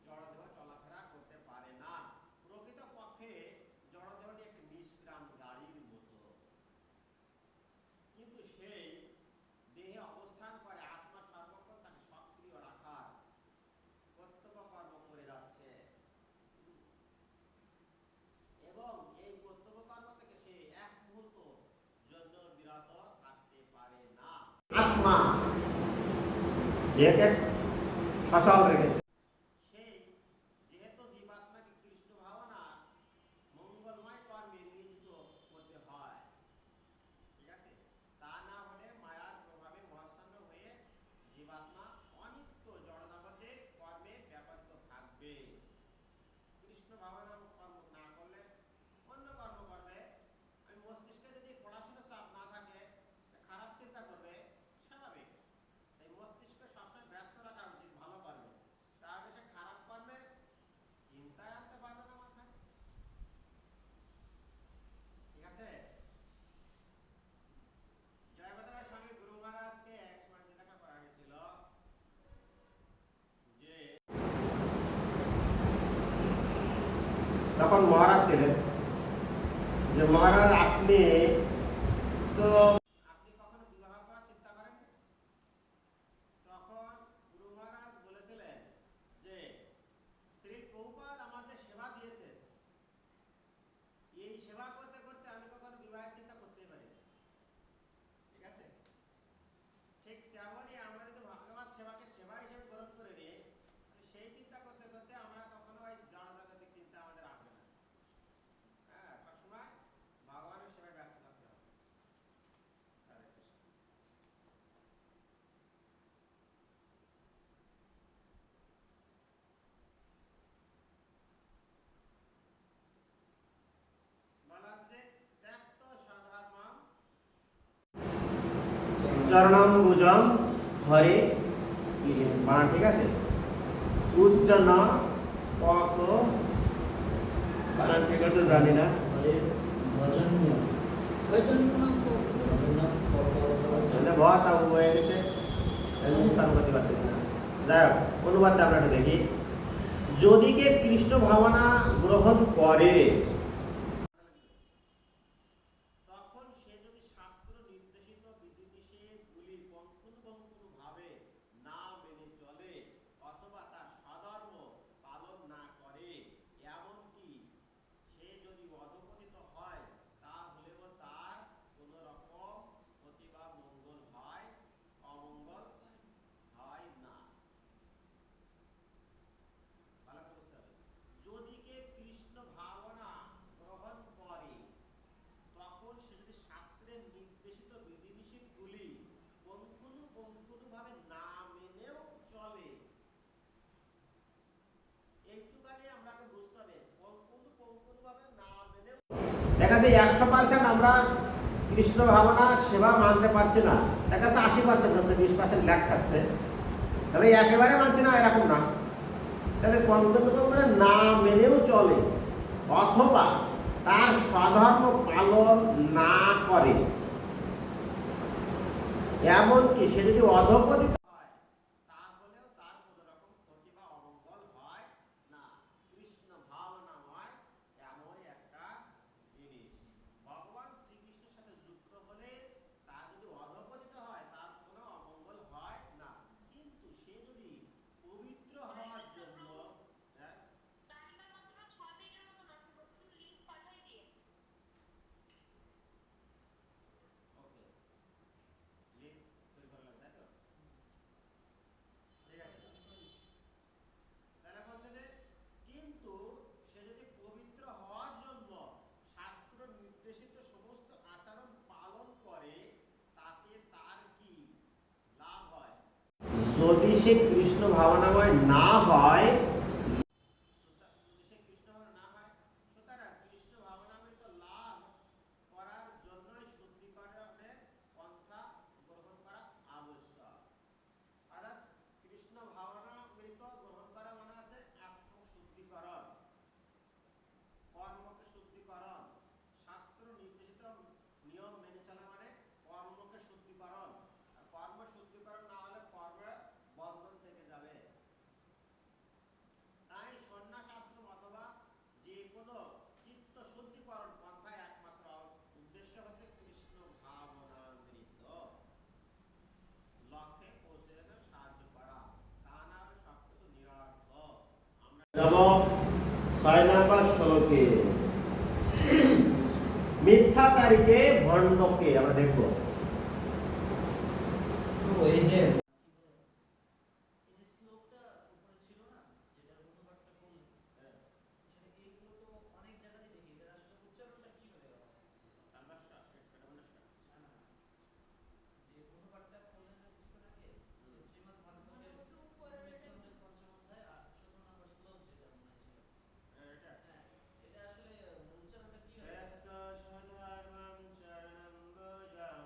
জড়দেহ চলাফেরা করতে পারে না। প্রকৃত পক্ষে জড়দেহটি একটি নিষ্প্রাণ গাড়ির মতো, কিন্তু সেই দেহে অবস্থান করে আত্মা সর্বক্ষণ তাকে সক্রিয় রাখার কর্তব্য কর্ম করে যাচ্ছে, এবং এই কর্তব্য কর্ম থেকে সে এক মুহূর্ত জন্য বিরত থাকতে পারে না। আত্মা যেহেতু সচল রেখেছে, সেই যেহেতু জীবাত্মাকে কৃষ্ণ ভাবনা মঙ্গলময় কর্মে নিয়োজিত করতে হয়, ঠিক আছে? তা না হলে মায়ার প্রভাবে মহাচ্ছন্ন হয়ে জীবাত্মা অনিত্য জড়জগতে কর্মে ব্যাপৃত থাকবে। কৃষ্ণ ভাবনা কর্ম না করলে অন্য কর্ম করবে। আমি মস্তিষ্কে যদি পড়াশোনার চাপ না থাকে, খারাপ চিন্তা করবে, স্বাভাবিক। তাই মস্তিষ্ক সবসময় তখন মহারাজ ছিলেন, যে মহারাজ আপনি তো আপনি কখনো বিবাহ করার চিন্তা করেন? তখন গুরু মহারাজ বলেছিলেন যে শ্রী প্রভুপাদ আমাদের সেবা দিয়েছে, এই সেবা করতে করতে আমি কখনো বিবাহের চিন্তা করতেই পারি না। ঠিক আছে, ঠিক তেমনই আমরা যদি ভগবত সেবাকে সেবা হিসেবে গ্রহণ করে নিই, সেই চিন্তা করতে করতে আমরা কখনো ওই জড়জাগতিক চিন্তা আমাদের আসবে না। হ্যাঁ, সবসময় ভগবানের সেবায় ব্যস্ত থাকতে হবে। হরে কৃষ্ণ। বলা হচ্ছে ত্যক্ত স্বধর্মম চরণাম্বুজম হরে বানান ঠিক আছে, উজ্জন পক বানান ঠিক আছে জানি না, বহুত হয়ে গেছে, অনুবাদ পারতেছি না। যাই হোক, অনুবাদটা আমরা একটু দেখি। যদি কে কৃষ্ণ ভাবনা গ্রহণ করে তখন সে যদি শাস্ত্র নির্দেশিত বিধিনিষেধগুলি পুঙ্খানুপুঙ্খভাবে না মেনে চলে অথবা তার স্বধর্ম পালন না করে, এমনকি সে যদি অধঃপতিত হয়, তাহলেও তার কোনো রকম ক্ষতি বা মঙ্গল হয়, অমঙ্গল হয় না। ভালো করে বুঝতে হবে। যদি কে কৃষ্ণ ভাবনা গ্রহণ করে তখন সে যদি শাস্ত্রের নির্দেশিত বিধিনিষেধগুলি পুঙ্খানুপুঙ্খভাবে না মেনেও চলে, এইটুকানি আমরাকে বুঝতে হবে, পুঙ্খানুপুঙ্খভাবে না মেনেও দেখা যায় 100% আমরা কৃষ্ণ ভাবনা সেবা মানতে পারছি না, দেখা যাচ্ছে 80% হচ্ছে, 20% ল্যাক থাকছে, তবে একেবারে মানছি না এরকম না। তাহলে পুঙ্খানুপুঙ্খভাবে না মেনেও চলে অথবা তার স্বধর্ম পালন না করে, এমনকি সে যদি অধঃপতিত হয়, তাহলেও তার কোনো রকম ক্ষতি বা অমঙ্গল হয় না। কৃষ্ণ ভাবনাময় এমন একটা জিনিস, ভগবান শ্রীকৃষ্ণের সাথে যুক্ত হলে তার যদি অধঃপতিত হয় তার কোনো অমঙ্গল হয় না। কিন্তু সে যদি পবিত্র হওয়ার জন্য হ্যাঁ টাইমটা মাত্র 6 মিনিটের মতো আছে, একটু লিংক পাঠিয়ে দিয়ে। ওকে, লিঙ্ক তৈরি করা লাগবে, তাই তো? ঠিক আছে, তাহলে বলছে যে কিন্তু সে যদি পবিত্র হওয়ার জন্য শাস্ত্র নির্দেশিত সমস্ত আচরণ পালন করে, তাতে তার কি লাভ হয়? যদি সে কৃষ্ণ ভাবনাময় না হয়, যদি সে কৃষ্ণ ভাবনা না হয়, সুতরাং কৃষ্ণ ভাবনামৃত লাভ করার জন্যই শুদ্ধিকরণের পন্থা গ্রহণ করা আবশ্যক। অর্থাৎ কৃষ্ণ ভাবনামৃত গ্রহণ করা মানে আছে আত্মশুদ্ধিকরণ, কর্মকে শুদ্ধিকরণ, শাস্ত্র নির্দেশিত নিয়ম মেনে চলা মানে কর্মকে শুদ্ধিকরণ। আর কর্ম শুদ্ধিকরণ না হলে কর্মের বন্ধন থেকে যাবে। তাই সন্ন্যাস আশ্রম অথবা যে কোনো চিত্ত শুদ্ধিকরণ পন্থায় একমাত্র উদ্দেশ্য হচ্ছে কৃষ্ণ ভাবনামৃত লক্ষ্যে পৌঁছে যেতে সাহায্য করা, তা না হলে সবকিছু নিরর্থক। আমরা যাব 6 নম্বর শ্লোকে, মিথ্যাচারীকে ভণ্ডকে আমরা দেখব। এই যে শ্লোকটা উপরে ছিল না, যেটা অনুবাদটা করলেন, সেটা এইগুলো তো অনেক জায়গায় দেখি, এটা আসলে উচ্চারণটা কিভাবে হয়? তালবাসা এটা মনসা না না, যে অনুবাদটা করলেন না কিছুক্ষণ আগে, যে শ্রীমদ্ ভাগবতের স্কন্ধের পঞ্চম অধ্যায় 17 নম্বর শ্লোক, যেটা মনে ছিল, এটা হ্যাঁ, এটা আসলে উচ্চারণটা কিভাবে হয়? ত্যক্ত স্বধর্মং চরণং ভোজং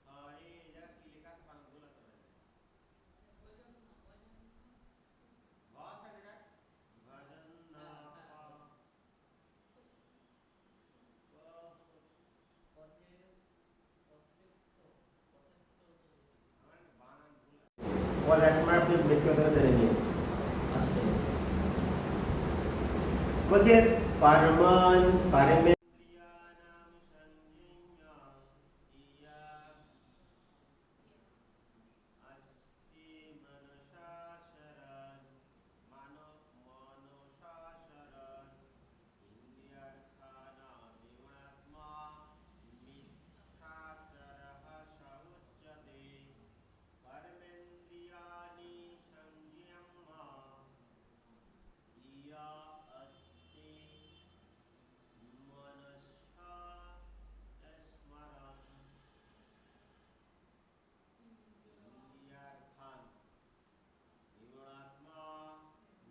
হরে, এটা কি লেখা আছে বানান ভুল আছে ভাই, ভস আছে এটা ভজন না পথে পথেত্ব পথেত্ব তো দেখি, আমার বানান ভুল আছে, ওর এক সময় আপনি ব্যক্তিগত জেনে নিন। আচ্ছা ঠিক আছে। বলছে পারমান পারমেন্দ্রিয়ানাম সংযম্য ইয়া अस्ति मनसाशरन् मनसाशरन् इन्द्रियार्थानामिवात्मा मिथ्याचारः स उच्यते कर्मेन्द्रियाणि संयम्य इया अस्ति मनसा स्मरन् इन्द्रियार्थान् विगुणात्मा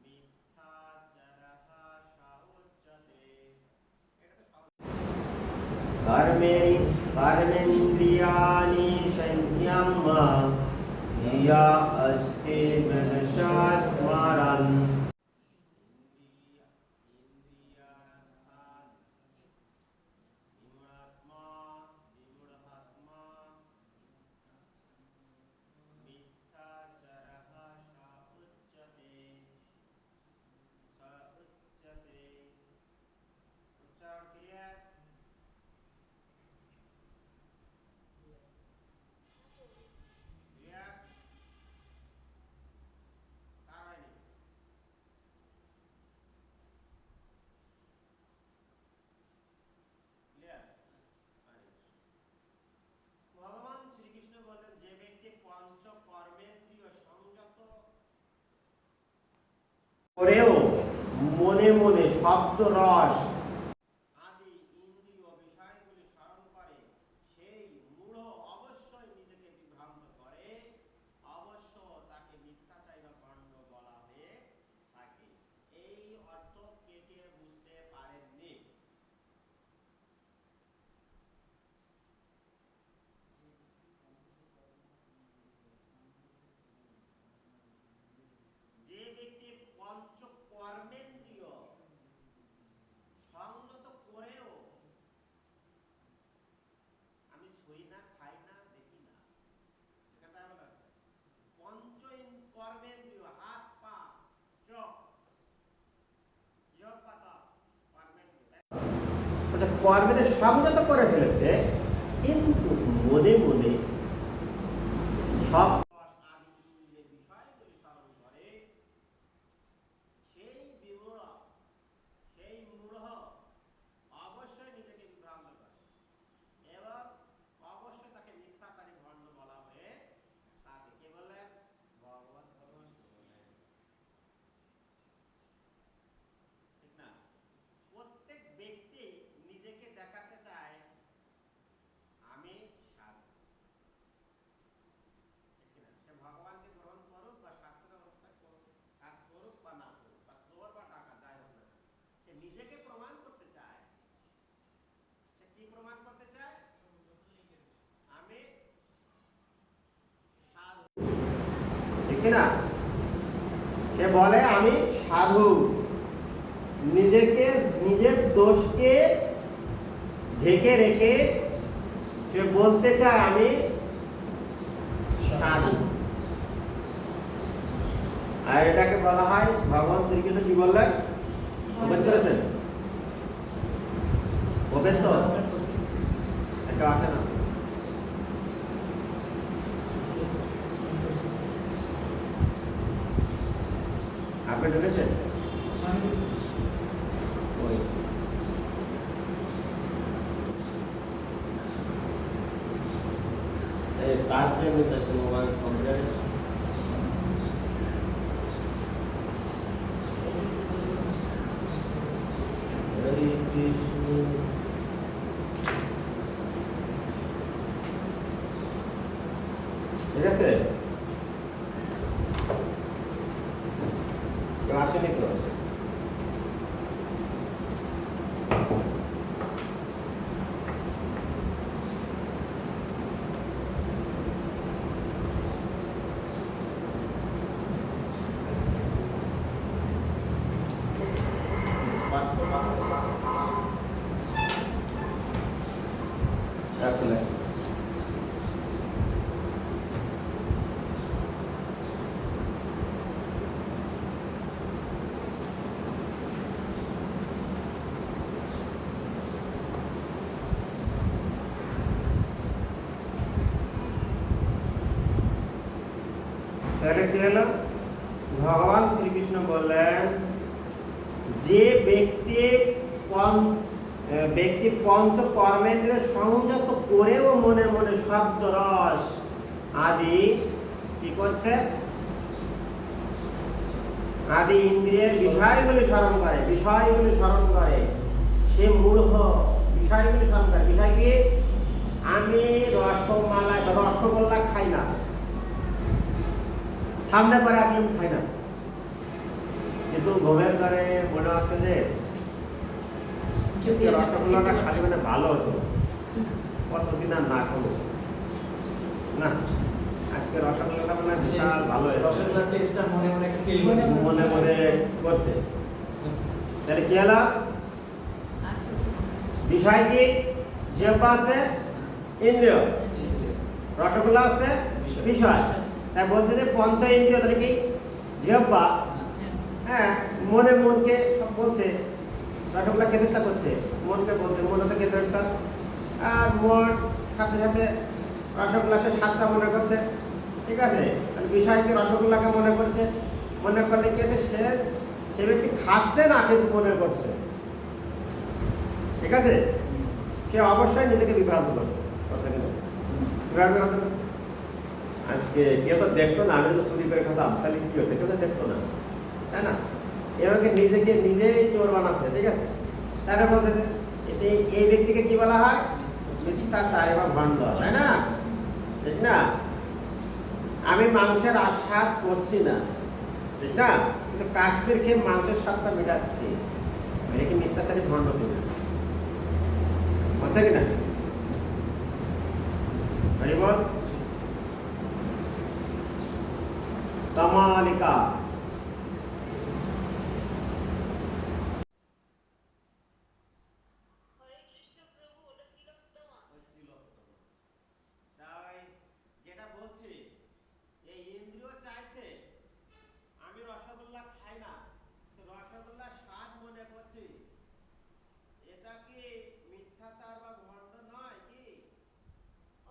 मिथ्याचारः स उच्यते এটা তো সহজ कर्मेन्द्रियाणि संयम्य धिया अस्ति मनसा स्मरन् इन्द्रियार्थान् विगुणात्मा मिथ्याचारः स उच्यते उच्चारण क्लियर क्लियर কার হয়নি ক্লিয়ার ভগবান শ্রীকৃষ্ণ বলেন যে ব্যক্তি পঞ্চ কর্মেন্দ্রিয় সংযত করেও মনে মনে শব্দ রস আদি ইন্দ্রিয় বিষয়গুলি স্মরণ করে সেই মূঢ় অবশ্যই নিজেকে বিভ্রান্ত করে অবশ্য তাকে মিথ্যাচারী বা ভণ্ড বলা হয়ে থাকে এই অর্থ কে কে বুঝতে পারেননি যে ব্যক্তি পঞ্চ কর্মেন্দ্রিয় সংযত করেও আমি ছুঁই না খাই না দেখি না সেখানে তাই বলা আছে পঞ্চ কর্মেন্দ্রিয় হাত পা চোখ জিহ্বা পাতা কর্মেন্দ্রিয় আচ্ছা কর্মের সংযত করে ফেলেছে কিন্তু মনে মনে সব আদি ইন্দ্রিয় বিষয়গুলি স্মরণ করে সেই বিমূঢ় সেই মূঢ় অবশ্যই নিজেকে বিভ্রান্ত করে এবং অবশ্যই তাকে মিথ্যাচারী ভণ্ড বলা হয়ে তাকে কে বললেন ভগবান শ্রীকৃষ্ণ বললেন ঠিক না প্রত্যেক ব্যক্তি নিজেকে দেখাতে চায় আমি সাধু ঠিক না সে ভগবানকে গ্রহণ করুক বা শাস্ত্রের অনুসারে কাজ করুক বা না করুক বা চোর বা ডাকাত যাই হোক না সে নিজেকে প্রমাণ করতে চায় সে কি প্রমাণ করতে চায় আমি সাধু ঠিক না সে বলে আমি সাধু নিজেকে নিজের দোষকে ঢেকে রেখে সে বলতে চায় আমি সাধু আর এটাকে বলা হয় ভগবান শ্রীকৃষ্ণ কি বললেন ওপেন করেছেন ওপেন তো একটা আসে না আপনি ঢুকেছেন ওই साथ में मोबाइल कंप्यूटर हरे कृष्ण ঠিক আছে কেউ আসেনি তো চলে আসে তাহলে কি হলো? ভগবান শ্রীকৃষ্ণ বললেন যে ব্যক্তি পঞ্চ কর্মেন্দ্রিয় সংযত করেও মনে মনে শব্দ রস আদি কি করছে, আদি ইন্দ্রিয়ের বিষয়গুলি স্মরণ করে সে মূঢ়। বিষয়গুলি স্মরণ করে, বিষয় কি? আমি রসগোল্লা খাই না, সামনে পরে আসলে আমি খাই না, কিন্তু ঘুমের ঘরে মনে আছে যে রসগোল্লাটা খালি মানে ভালো হতো, কতদিন আর না খাবো না, আজকে রসগোল্লাটা মানে বিশাল ভালো হয়েছে, রসগোল্লার টেস্টটা মনে মনে ফিল মনে মনে করছে। তাহলে কি হলো? বিষয় কি? জিহ্বা আছে ইন্দ্রিয়, রসগোল্লা আছে বিষয়। তাই বলছে যে পঞ্চ ইন্দ্রিয়, তাহলে কি? জিহ্বা, হ্যাঁ, মনকে সব বলছে রসগোল্লা খেতে ইচ্ছা করছে, মনকে বলছে মন আছে খেতে ইচ্ছা, আর মন সাথে সাথে রসগোল্লা সে স্বাদটা মনে করছে, ঠিক আছে? বিষয়কে রসগোল্লাকে মনে করছে, মনে করলে কি আছে, সে ব্যক্তি খাচ্ছে না কিন্তু মনে করছে, ঠিক আছে? সে অবশ্যই নিজেকে বিভ্রান্ত করছে কিনা? বিভ্রান্ত করছে। আজকে কেউ তো দেখতো না, আমি তো চুরি করে খেতাম, তাহলে কি হতো? কেউ তো দেখতো না, তাই না? এভাবে নিজেকে নিজেই চোর বানাচ্ছে, ঠিক আছে? তারা বলছে যে এই ব্যক্তিকে কি বলা হয়? মিথ্যাচারী বা ভণ্ড, তাই না? ঠিক না? আমি মাংসের আস্বাদ করছি না, ঠিক না, কিন্তু কাশ্মীর খেয়ে মাংসের স্বাদটা মেটাচ্ছি, এটা কি মিথ্যাচারী ভণ্ড কিনা? হচ্ছে কিনা? বল কামালিকা। হরে কৃষ্ণ প্রভু, ওটা তিলোত্তমা। তাই যেটা বলছি, এই ইন্দ্রিয় চাইছে আমি রসগোল্লা খাই না, তো রসগোল্লা স্বাদ মনে করছি, এটা কি মিথ্যাচার বা ভণ্ড নয় কি?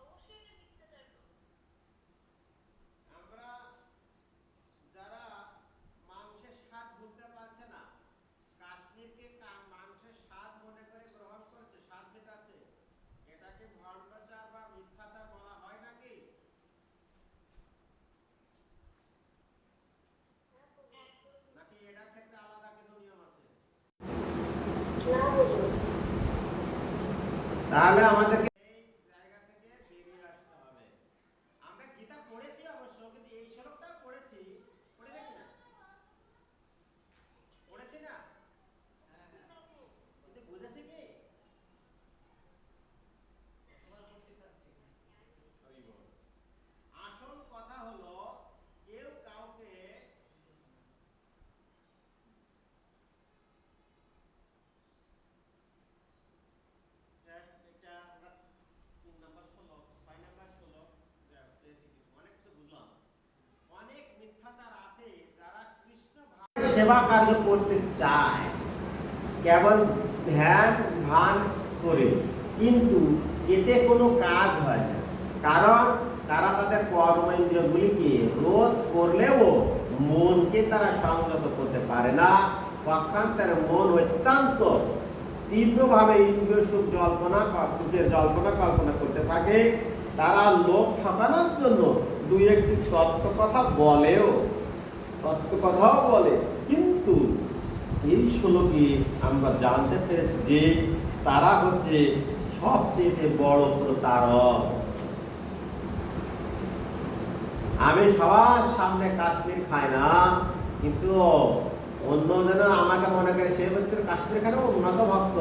অবশ্যই এটা মিথ্যাচার প্রভু। আমরা যারা মাংসের স্বাদ ভুলতে পারছে না, কাশ্মীরকে মাংসের স্বাদ মনে করে গ্রহণ করছে, স্বাদ মেটাচ্ছে, এটাকে ভণ্ডাচার বা মিথ্যাচার বলা হয় নাকি? নাকি এটার ক্ষেত্রে আলাদা কিছু নিয়ম আছে? তাহলে আমাদেরকে এই জায়গা থেকে বেরিয়ে আসতে হবে। আমরা গীতা পড়েছি অবশ্য, কিন্তু এই শ্লোকটা পড়েছি কিনা? পড়েছি না? কিন্তু বুঝেছি কি? আসল কথা হলো কেউ কাউকে এটা আমরা 3 নম্বর শ্লোক 6 নম্বর শ্লোক পেয়েছি, কিছু অনেক কিছু বুঝলাম। অনেক মিথ্যাচার আছে যারা কৃষ্ণ সেবা কার্য করতে চায় কেবল ধ্যান ভান করে, কিন্তু এতে কোনো কাজ হয় না, কারণ তারা তাদের কর্মেন্দ্রিয়গুলিকে রোধ করলেও মনকে তারা সংযত করতে পারে না। পক্ষান্তরে মন অত্যন্ত তীব্রভাবে ইন্দ্রিয় সুখ সুখের জল্পনা কল্পনা করতে থাকে। তারা লোক ঠকানোর জন্য দুই একটি সত্য কথাও বলে, কিন্তু এই শ্লোকে আমরা জানতে পেরেছি যে তারা হচ্ছে সবচেয়ে বড় প্রতারক। আমি সবার সামনে কাশ্মীর খাই না, কিন্তু অন্য যেন আমাকে মনে করে সে ব্যক্তি কাশ্মীর খায় না, উন্নত ভক্ত,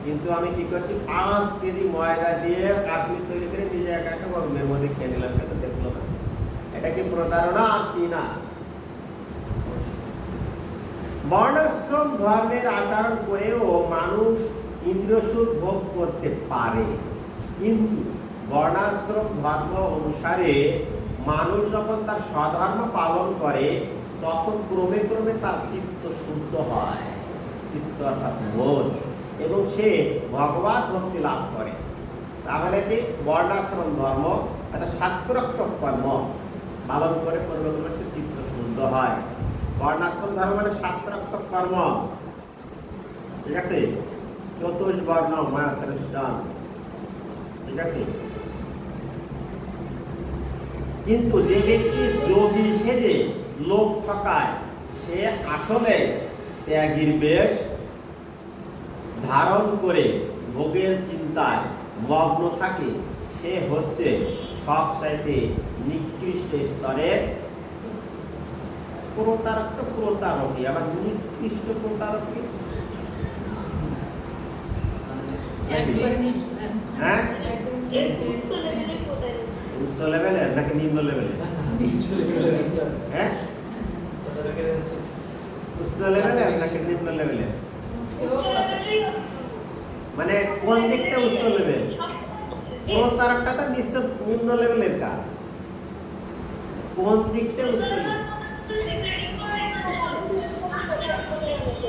কিন্তু আমি কি করছি 5 কেজি ময়দা দিয়ে কাশ্মীর তৈরি করে নিজে একা একটা গরমের মধ্যে খেয়ে নিলাম, সেটা দেখলো না। এটা কি প্রতারণা কি না? বর্ণাশ্রম ধর্মের আচরণ করেও মানুষ ইন্দ্রিয় সুখ ভোগ করতে পারে, কিন্তু বর্ণাশ্রম ধর্ম অনুসারে মানুষ যখন তার স্বধর্ম পালন করে তখন ক্রমে ক্রমে তার চিত্ত শুদ্ধ হয়, চিত্ত অর্থাৎ মন, এবং সে ভগবত ভক্তি লাভ করে। তাহলে কি বর্ণাশ্রম ধর্ম একটা শাস্ত্রোক্ত কর্ম পালন করে করবে, শুদ্ধ হয়। বর্ণাশ্রম ধর্ম মানে শাস্ত্রার্থ কর্ম, ঠিক আছে। চতুর্বর্ণ মায়াশ্রেষ্ঠান, ঠিক আছে। কিন্তু যে ব্যক্তি যোগী সেজে লোক ঠকায় সে আসলে ত্যাগীর বেশ ধারণ করে ভোগের চিন্তায় মগ্ন থাকে, সে হচ্ছে সবচাইতে নিকৃষ্ট স্তরের প্রতারক। তো প্রতারকই আবার নিকৃষ্ট প্রতারককে, একবার নিচু, হ্যাঁ একদম এই নিচু। উচ্চ লেভেলে কোথায় উচ্চ লেভেলের নাকি নিম্ন লেভেলের? হ্যাঁ উচ্চ লেভেলের নাকি নিম্ন লেভেলের? উচ্চ লেভেলেই মানে কোন দিকটা উচ্চ লেভেল? প্রতারকটা তো নিম্ন লেভেলের কাজ। কোন দিকটা উচ্চ লেভেল?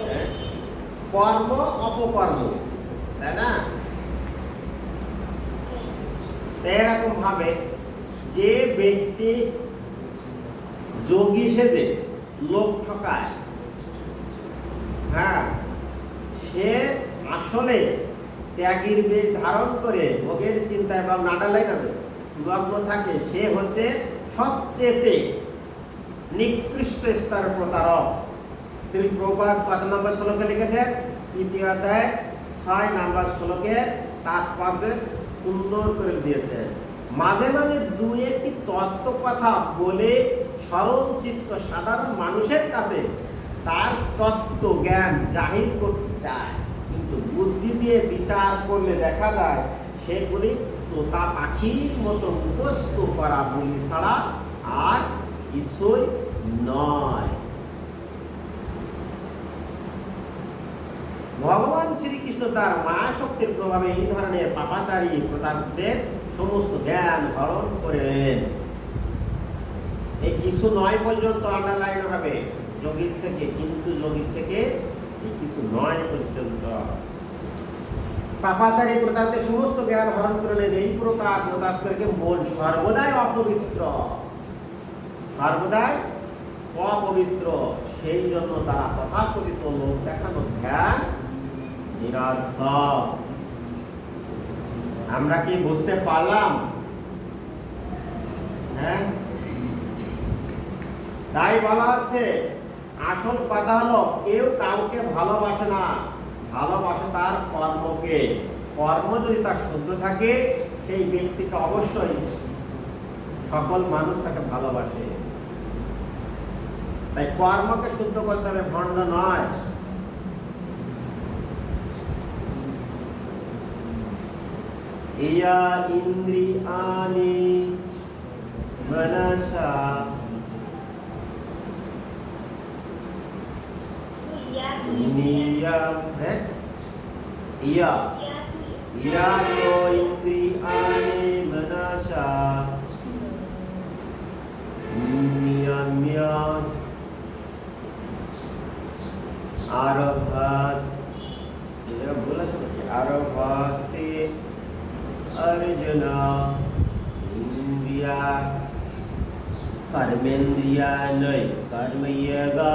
হ্যাঁ? কর্ম অপকর্ম, তাই না? এরকম ভাবে যে ব্যক্তি যোগী সেজে লোক ঠকায়, হ্যাঁ, সে আসলে ত্যাগীর বেশ ধারণ করে ভোগের চিন্তায় বা নাডালাই নামে মগ্ন থাকে, সে হচ্ছে সবচেয়ে নিকৃষ্ট স্তরের প্রতারক। শ্রী প্রভুপাদ কত নম্বর শ্লোকে লিখেছেন? 3 অধ্যায় 6 নম্বর শ্লোকের তাৎপর্য সুন্দর করে দিয়েছেন। মাঝে মাঝে দুই একটি তত্ত্ব কথা বলে সরল চিত্ত সাধারণ মানুষের কাছে তার তত্ত্ব জ্ঞান জাহির করতে চায়, কিন্তু বুদ্ধি দিয়ে বিচার করলে দেখা যায় সেগুলি তোতা পাখির মতো মুখস্থ করা বলি ছাড়া আর কিছুই নয়। ভগবান শ্রীকৃষ্ণ তার মায়া শক্তির প্রভাবে এই ধরনের পাপাচারী প্রতারকদের সমস্ত জ্ঞান হরণ করেন। এই কিছু নয় পর্যন্ত আন্ডারলাইন হবে যোগীর থেকে, কিন্তু যোগীর থেকে এই কিছু নয় পর্যন্ত। পাপাচারী প্রতারকদের সমস্ত জ্ঞান হরণ করে নেন। এই প্রকার প্রতারকদেরকে মন সর্বদাই অপবিত্র, সর্বদাই অপবিত্র, সেই জন্য তারা তথাকথিত লোক দেখানো ধ্যান নিরর্থক। আমরা কি বুঝতে পারলাম? হ্যাঁ, তাই বলা হচ্ছে আসল কথা হলো কেউ কাউকে ভালোবাসে না, ভালোবাসে তার কর্মকে। কর্ম যদি তার শুদ্ধ থাকে সেই ব্যক্তিকে অবশ্যই সকল মানুষ তাকে ভালোবাসে। তাই কর্মকে শুদ্ধ করতে হবে, ভণ্ড নয়। ইয়া ইন্দ্রিয়ানি মনসা নিয়ম, হ্যাঁ, ইয়া ইয়া তো ইন্দ্রিয়ানি মনসা নিয়ম্য আরভাত, এটা ভুল আছে নাকি? আরভাতে अर्जुना इंद्रिया कर्मेंद्रिया नहीं कर्मयोगा